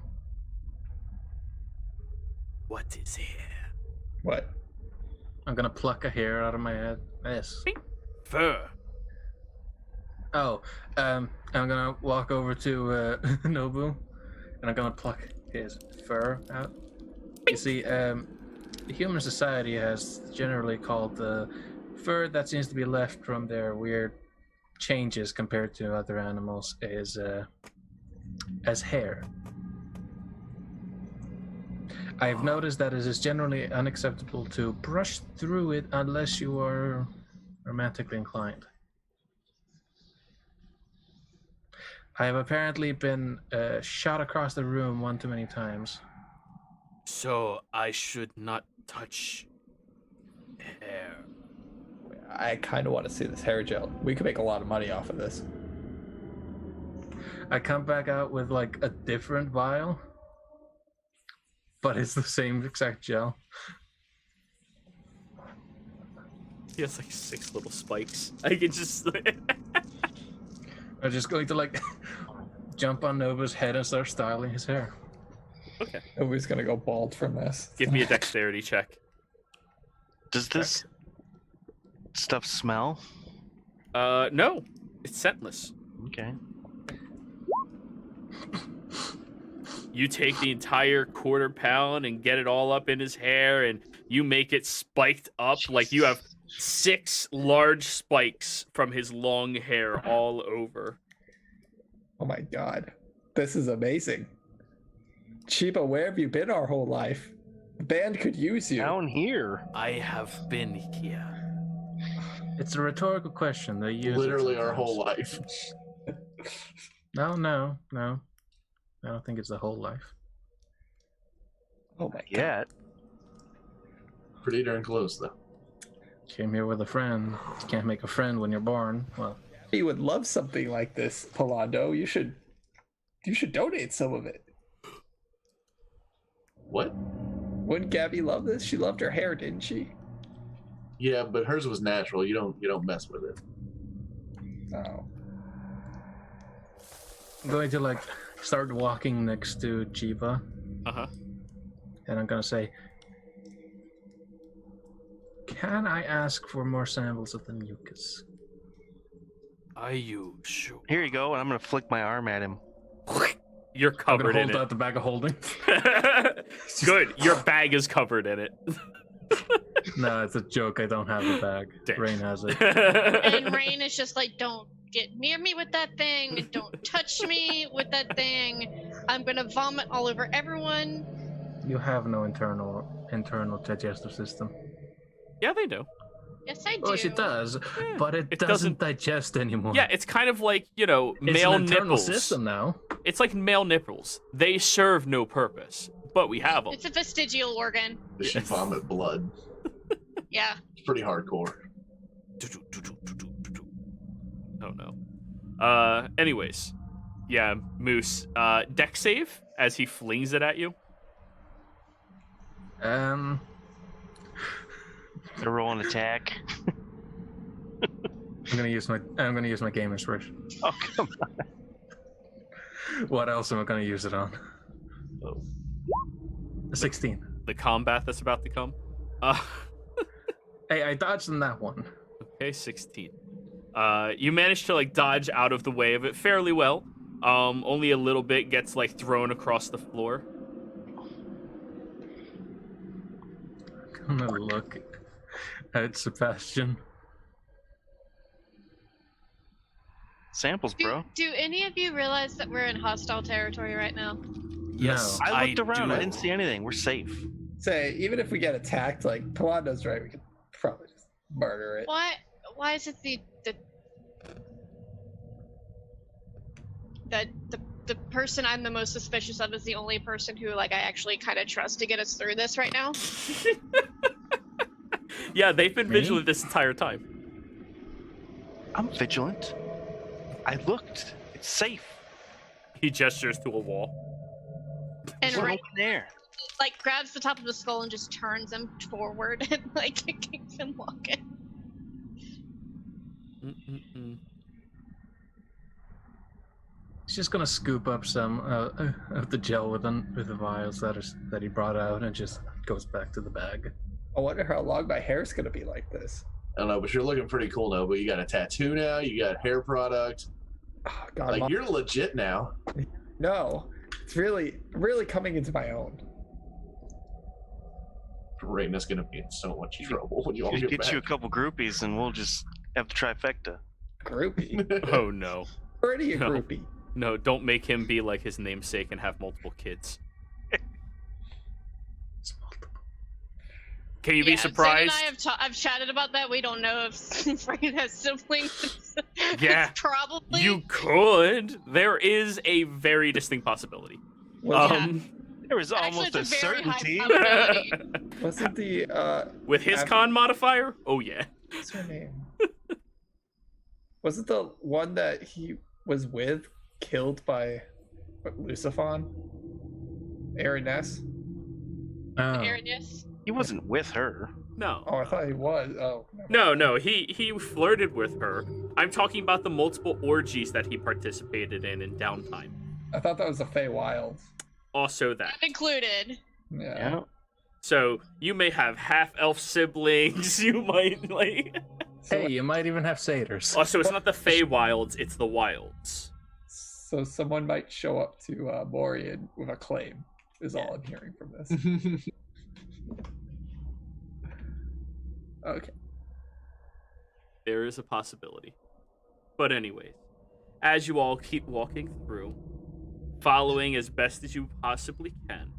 What is here? What? I'm gonna pluck a hair out of my head. Yes. Fur. Oh, I'm gonna walk over to Nobu, and I'm gonna pluck his fur out. You see, the human society has generally called the fur that seems to be left from their weird changes compared to other animals is as hair. I've noticed that it is generally unacceptable to brush through it unless you are romantically inclined. I have apparently been shot across the room one too many times. So I should not touch hair. I kind of want to see this hair gel. We could make a lot of money off of this. I come back out with like a different vial, but it's the same exact gel. He has like 6 little spikes. I can just. I'm just going to like jump on Nova's head and start styling his hair. Okay. Nobody's gonna go bald from this. Give me a dexterity check. Does this stuff smell? No, it's scentless. Okay. You take the entire quarter pound and get it all up in his hair, and you make it spiked up. Like you have 6 large spikes from his long hair all over. Oh my god. This is amazing. Chiba, where have you been our whole life? The band could use you. Down here. I have been here. It's a rhetorical question. They use Literally it our sometimes. whole life. No. I don't think it's the whole life. Oh my god. Yet. Pretty darn close, though. Came here with a friend. You can't make a friend when you're born. Well, You would love something like this, Polando. You should donate some of it. What? Wouldn't Gabby love this? She loved her hair, didn't she? Yeah, but hers was natural. You don't mess with it. Oh. I'm going to like start walking next to Chiba, Uh-huh. and I'm gonna say, "Can I ask for more samples of the mucus?" Are you sure? Here you go, and I'm gonna flick my arm at him. You're I'm covered gonna in hold it. out the bag of holding. Good. Your bag is covered in it. No, it's a joke. I don't have a bag. Damn. Rain has it. And Rain is just like, don't get near me with that thing. Don't touch me with that thing. I'm gonna vomit all over everyone. You have no internal digestive system. Yeah, they do. Yes, I do. Well, she does, Yeah, but it doesn't digest anymore. Yeah, it's kind of like, it's male an internal nipples. system now. It's like male nipples. They serve no purpose, but we have them. It's a vestigial organ. Does she vomit blood? Yeah. It's pretty hardcore. Oh no. Anyways. Yeah, Moose. Deck save as he flings it at you. Um, Gonna roll an attack. I'm gonna use my game inspiration. Oh, come on. What else am I gonna use it on? Oh. A 16. The combat that's about to come. Uh, Hey, I dodged on that one. okay, 16. You manage to like dodge out of the way of it fairly well. Only a little bit gets like thrown across the floor. I'm gonna look at Sebastian. Samples, bro. Do any of you realize that we're in hostile territory right now? Yes, No. I looked around. do. I didn't see anything. We're safe. Say, even if we get attacked, like Palando's right, we could probably just murder it. Why is it the person I'm the most suspicious of is the only person who like I actually kind of trust to get us through this right now? Yeah, they've been Me? vigilant this entire time. I'm vigilant. I looked. It's safe. He gestures to a wall. And We're right, open there. like grabs the top of the skull and just turns him forward and like keeps him walking. Mm-mm-mm. He's just gonna scoop up some of the gel with the vials that he brought out and just goes back to the bag. I wonder how long my hair's gonna be like this. I don't know, but you're looking pretty cool now. But you got a tattoo now. You got hair product. Oh, God, Like you're legit now. no, it's really coming into my own. Raina's gonna be in so much trouble when you all Just get get back. you a couple groupies, and we'll just have the trifecta. Groupie, Oh no. already a No. groupie. No, don't make him be like his namesake and have multiple kids. It's multiple. Can you be Yeah, surprised? Zane and I have chatted about that. We don't know if Frank has siblings. Yeah, Probably. You could. There is a very distinct possibility. Was, There was Actually, almost a it's a very high certainty. probability. wasn't the With his Ab- con modifier? Oh yeah. what's her name? Wasn't the one that he was with killed by Luciphon? Aaron Ness? Oh. Aaron, yes. He wasn't with her. No. Oh, I thought he was. Oh. No, he flirted with her. I'm talking about the multiple orgies that he participated in downtime. I thought that was the Feywilds. Also that. That included. Yeah. Yeah. So you may have half-elf siblings. You might like. Hey, you might even have satyrs. Also, it's not the Feywilds, it's the Wilds. So someone might show up to Morian with a claim. Is all I'm hearing from this. Okay. There is a possibility. But anyways, as you all keep walking through, following as best as you possibly can,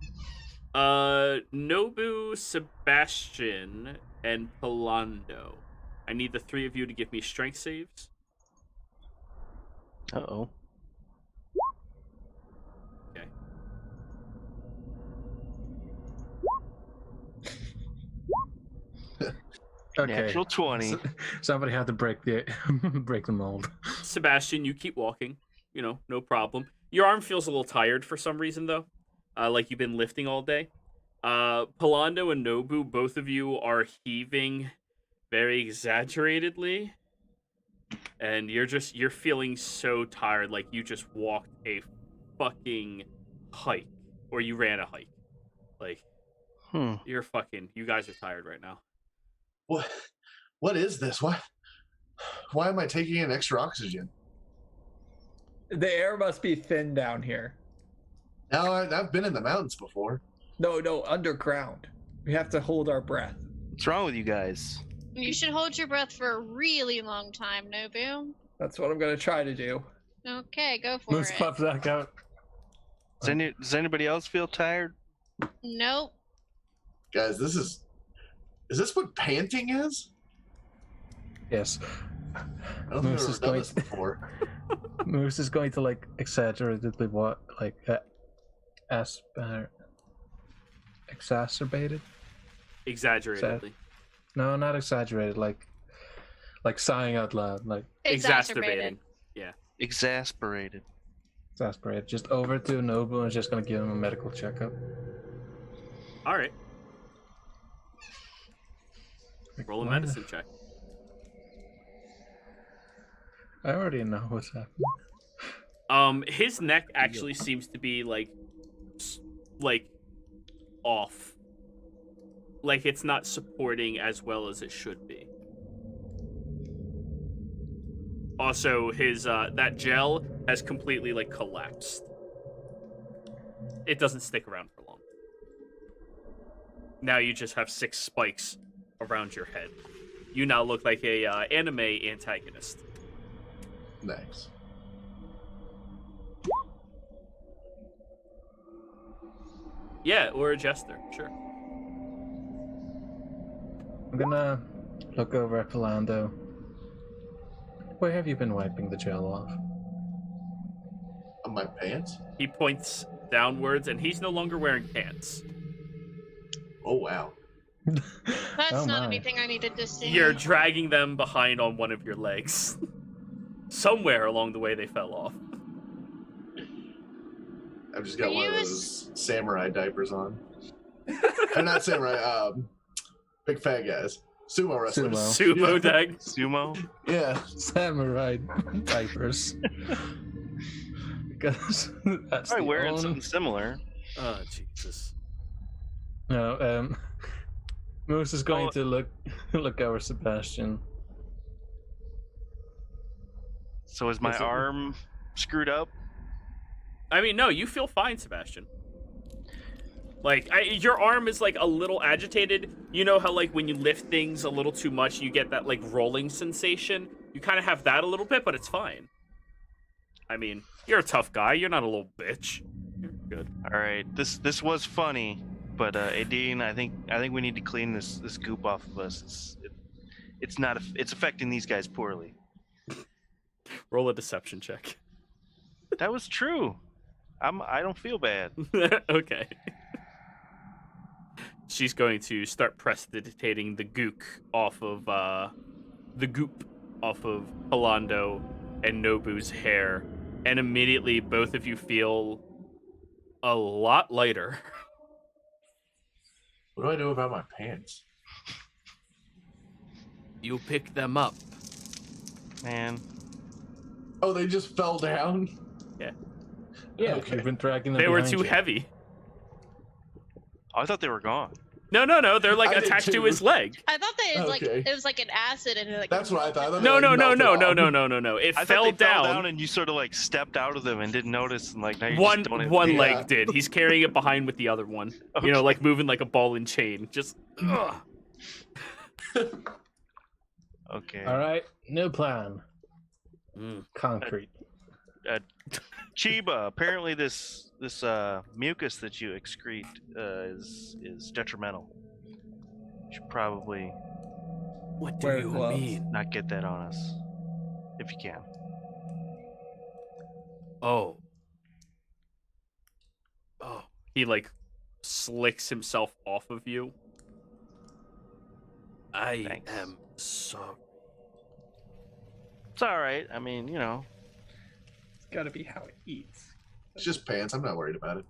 Nobu, Sebastian, and Palando. I need the three of you to give me strength saves. Uh-oh. Okay. Okay. Natural 20. Somebody had to break the break the mold. Sebastian, you keep walking. You know, no problem. Your arm feels a little tired for some reason, though. Like you've been lifting all day. Palando and Nobu, both of you are heaving very exaggeratedly. And you're feeling so tired, like you just walked a fucking hike. Or you ran a hike. Like, you guys are tired right now. What is this? Why am I taking in extra oxygen? The air must be thin down here. Now I've been in the mountains before. No, underground. We have to hold our breath. What's wrong with you guys? You should hold your breath for a really long time, Nobu. That's what I'm gonna try to do. Okay, go for Moose it. pops back out. Does anybody else feel tired? Nope. Guys, is this what panting is? Yes. I don't think Moose I've is ever done going- this before. Moose is going to like exaggeratedly exacerbated? Exaggeratedly. No, not exaggerated. Like sighing out loud. Like Exacerbating. Exasperated. exasperated. Just over to Nobu and just gonna give him a medical checkup. All right. Like, Roll a why medicine check. I already know what's happening. His neck actually seems to be like off. Like it's not supporting as well as it should be. Also, his that gel has completely like collapsed. It doesn't stick around for long. Now you just have 6 spikes around your head. You now look like a anime antagonist. Nice. Yeah, or a jester, sure. I'm gonna look over at Philando. Where have you been wiping the gel off? On my pants? He points downwards, and he's no longer wearing pants. Oh, wow. That's Oh not my. anything I needed to see. You're dragging them behind on one of your legs. Somewhere along the way, they fell off. I've just got Are one of you a those samurai diapers on. I'm not samurai, big fat guys. Sumo wrestlers. Sumo dag. Sumo. Yeah. Samurai diapers. Because that's Probably the wearing only... something similar. Oh, Jesus. No, Moose is going Oh. to look over Sebastian. So is my Is it- arm screwed up? I mean, no, you feel fine, Sebastian. Like, your arm is, like, a little agitated. You know how, like, when you lift things a little too much, you get that, like, rolling sensation? You kind of have that a little bit, but it's fine. I mean, you're a tough guy. You're not a little bitch. You're good. All right, this was funny, but Adine, I think we need to clean this goop off of us. It's affecting these guys poorly. Roll a deception check. That was true. I don't feel bad. Okay. She's going to start precipitating the gook off of the goop off of Palando and Nobu's hair, and immediately both of you feel a lot lighter. What do I do about my pants? You pick them up. Man, Oh, they just fell down? Yeah, Okay. you've been dragging them. They were behind too you. heavy. I thought they were gone. No, they're like I did attached to too. his leg. I thought that Okay. it was like an acid and like. That's what I thought. I thought No. they, like, melted off. It I fell thought they fell down. down and you sort of like stepped out of them and didn't notice, and like now you One just don't one Yeah. leg did. He's carrying it behind with the other one. You know, like moving like a ball and chain. Just ugh. Okay. All right, new plan. Mm. Concrete. Chiba, apparently this mucus that you excrete is detrimental. You should probably What do Wear you gloves. mean? not get that on us, if you can. Oh. He like slicks himself off of you. I Thanks. am sorry. It's all right. I mean, you know, It's gotta be how it eats. It's just pants. I'm not worried about it.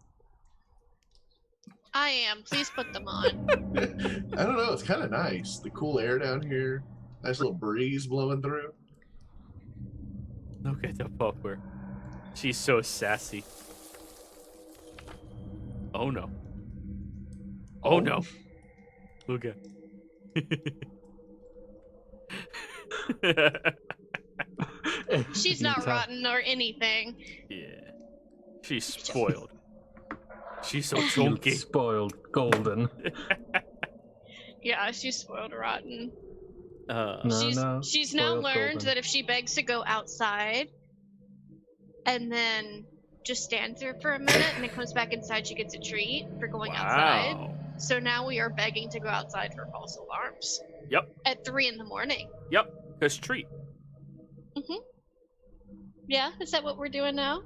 I am. Please put them on. I don't know. It's kind of nice. The cool air down here. Nice little breeze blowing through. Look at the pupper. She's so sassy. Oh no. Oh no. Look at. She's not rotten or anything. Yeah. She's spoiled. She's so Cute, chunky. spoiled, golden. Yeah, she's spoiled rotten. No, She's now spoiled learned golden. that if she begs to go outside and then just stands there for a minute and then comes back inside, she gets a treat for going outside. Wow. So now we are begging to go outside for false alarms. Yep. At 3 in the morning. Yep. Because treat. Yeah, is that what we're doing now?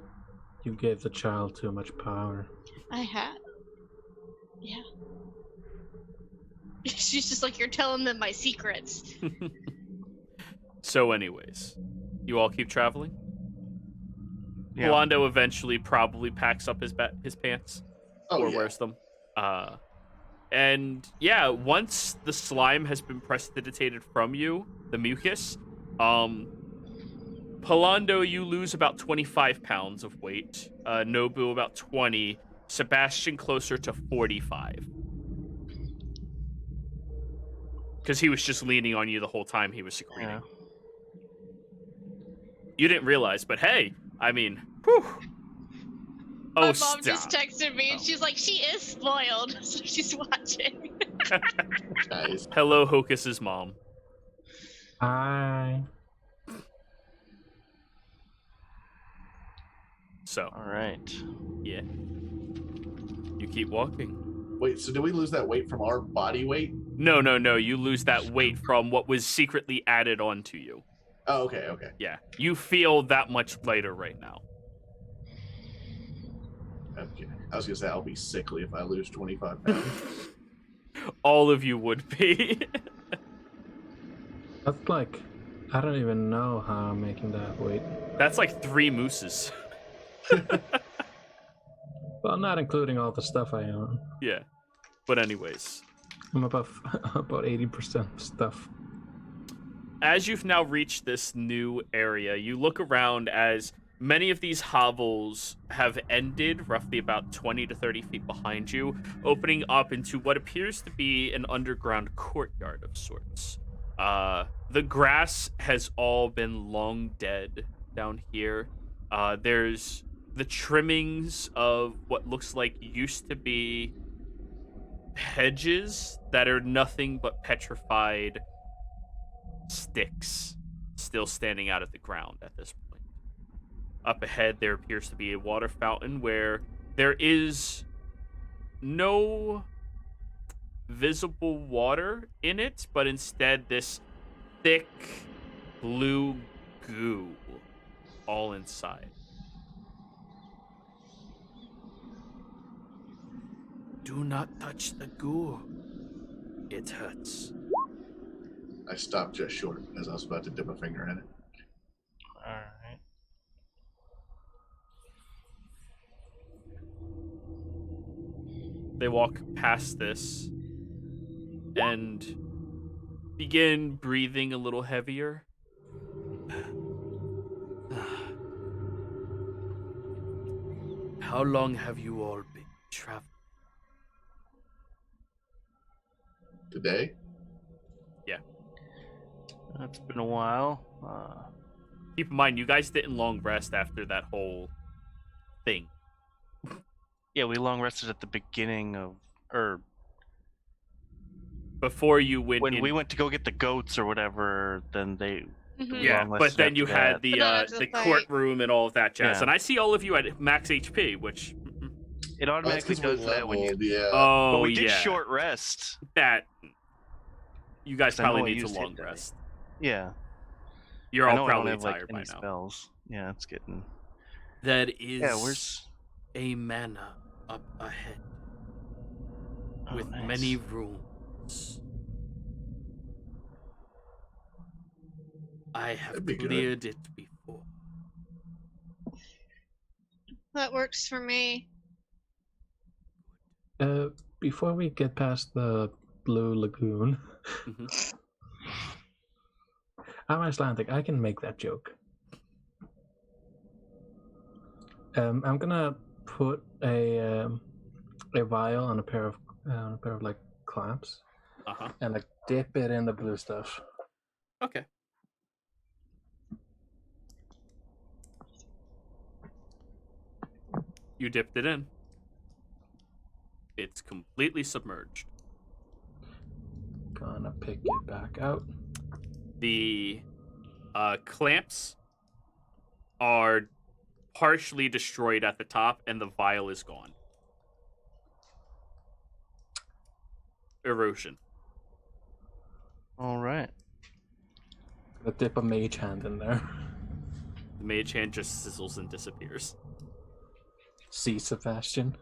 You gave the child too much power. I have. Yeah. She's just like, you're telling them my secrets. So, anyways, you all keep traveling. yeah. Rolando eventually probably packs up his pants Oh, or yeah. wears them. And yeah, once the slime has been precipitated from you, the mucus, Palando, you lose about 25 pounds of weight. Nobu, about 20. Sebastian, closer to 45. Because he was just leaning on you the whole time he was secreting. Yeah. You didn't realize, but hey, I mean, whew. Oh, My mom stop. just texted me and Oh. she's like, she is spoiled, so she's watching. Nice. Hello, Hocus's mom. Hi. So, All right. yeah. You keep walking. Wait, so did we lose that weight from our body weight? No. You lose that weight from what was secretly added onto you. Oh, okay. Yeah. You feel that much lighter right now. Okay. I was gonna say I'll be sickly if I lose 25 pounds. All of you would be. That's like, I don't even know how I'm making that weight. That's like 3 mooses. Well, not including all the stuff I own. Yeah. But anyways. I'm about 80% stuff. As you've now reached this new area, you look around as many of these hovels have ended roughly about 20 to 30 feet behind you, opening up into what appears to be an underground courtyard of sorts. The grass has all been long dead down here. There's the trimmings of what looks like used to be hedges that are nothing but petrified sticks still standing out of the ground at this point. Up ahead, there appears to be a water fountain where there is no visible water in it, but instead this thick blue goo all inside. Do not touch the goo. It hurts. I stopped just short as I was about to dip a finger in it. All right. They walk past this and begin breathing a little heavier. How long have you all been traveling? Today? It's been a while. Keep in mind, you guys didn't long rest after that whole thing. Yeah, we long rested at the beginning of, or Before you went when in. we went to go get the goats or whatever. Then they Mhm. Yeah, long but rested then after you had that. the But not after the the fight. courtroom and all of that jazz. Yeah. And I see all of you at max HP, which... It Oh, that's automatically 'cause we're does that when you. leveled, yeah. Oh, But we did yeah. short rest. That... You guys 'Cause I know probably I need to used long hit die. rest. Yeah. You're I all know I don't probably have like tired by any now. spells. Yeah, it's getting. That is Yeah, where's? a mana up ahead Oh, with nice. many rooms. I have That'd be good. cleared it before. That works for me. Before we get past the Blue Lagoon, Mhm. I'm Icelandic. I can make that joke. I'm gonna put a vial on a pair of like clamps Uh-huh. and like dip it in the blue stuff. Okay. You dipped it in. It's completely submerged. Gonna pick it back out. The clamps are partially destroyed at the top, and the vial is gone. Erosion. All right. Gonna dip a mage hand in there. The mage hand just sizzles and disappears. See, Sebastian.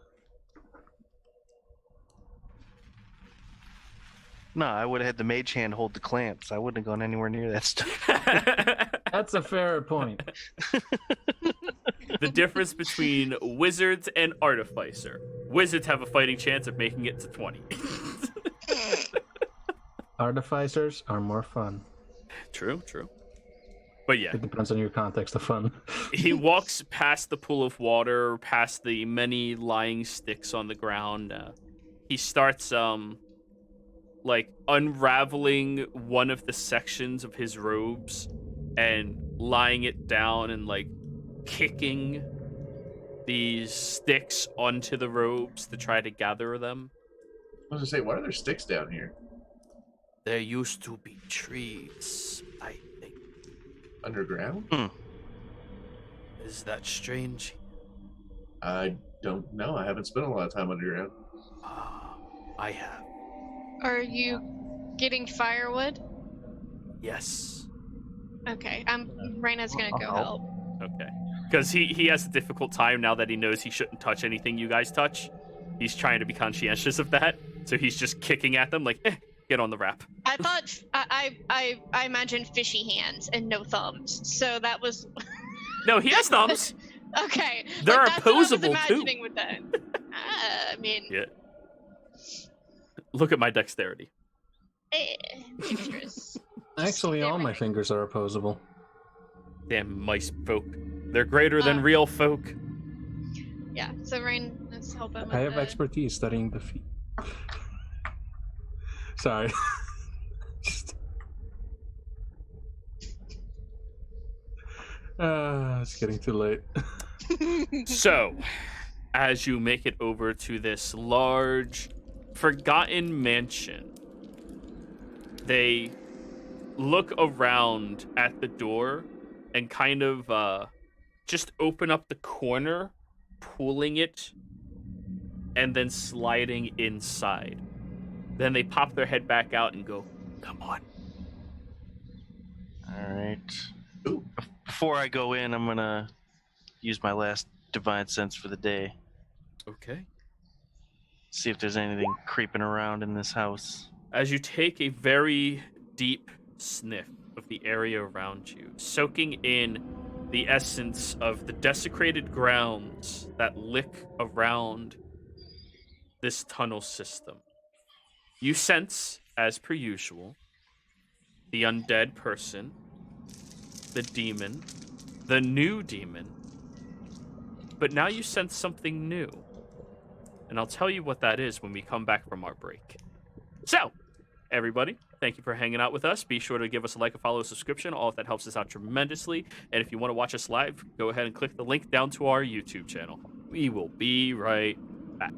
No, I would have had the mage hand hold the clamps. I wouldn't have gone anywhere near that stuff. That's a fair point. The difference between wizards and artificer. Wizards have a fighting chance of making it to 20. Artificers are more fun. True. But yeah, It depends on your context of fun. he walks past the pool of water, past the many lying sticks on the ground. He starts like unraveling one of the sections of his robes and lying it down and like kicking these sticks onto the robes to try to gather them. I was gonna say, why are there sticks down here There used to be trees, I think. underground? Is that strange? I don't know. I haven't spent a lot of time underground. Ah, I have. Are you getting firewood? Yes. Okay, Raina's gonna go help. Okay. Because he has a difficult time now that he knows he shouldn't touch anything you guys touch. He's trying to be conscientious of that, so he's just kicking at them like, get on the wrap. I thought I imagined fishy hands and no thumbs, so that was No, he has thumbs. okay. They're like, that's what opposable, I was too. imagining with that. I mean, Yeah. Look at my dexterity. dangerous. Actually, all my Everything. fingers are opposable. Damn mice folk. They're greater than Ah. real folk. Yeah, so Rain is helping with I have the- expertise studying the feet. Sorry. Just... it's getting too late. So, as you make it over to this large, forgotten mansion, they look around at the door and kind of just open up the corner, pulling it, and then sliding inside. Then they pop their head back out and go, "Come on." All right. Ooh. Before I go in, I'm gonna use my last divine sense for the day. Okay. See if there's anything creeping around in this house. As you take a very deep sniff of the area around you, soaking in the essence of the desecrated grounds that lick around this tunnel system, you sense, as per usual, the undead person, the demon, the new demon, but now you sense something new. And I'll tell you what that is when we come back from our break. So, everybody, thank you for hanging out with us. Be sure to give us a like, a follow, a subscription. All of that helps us out tremendously. And if you want to watch us live, go ahead and click the link down to our YouTube channel. We will be right back.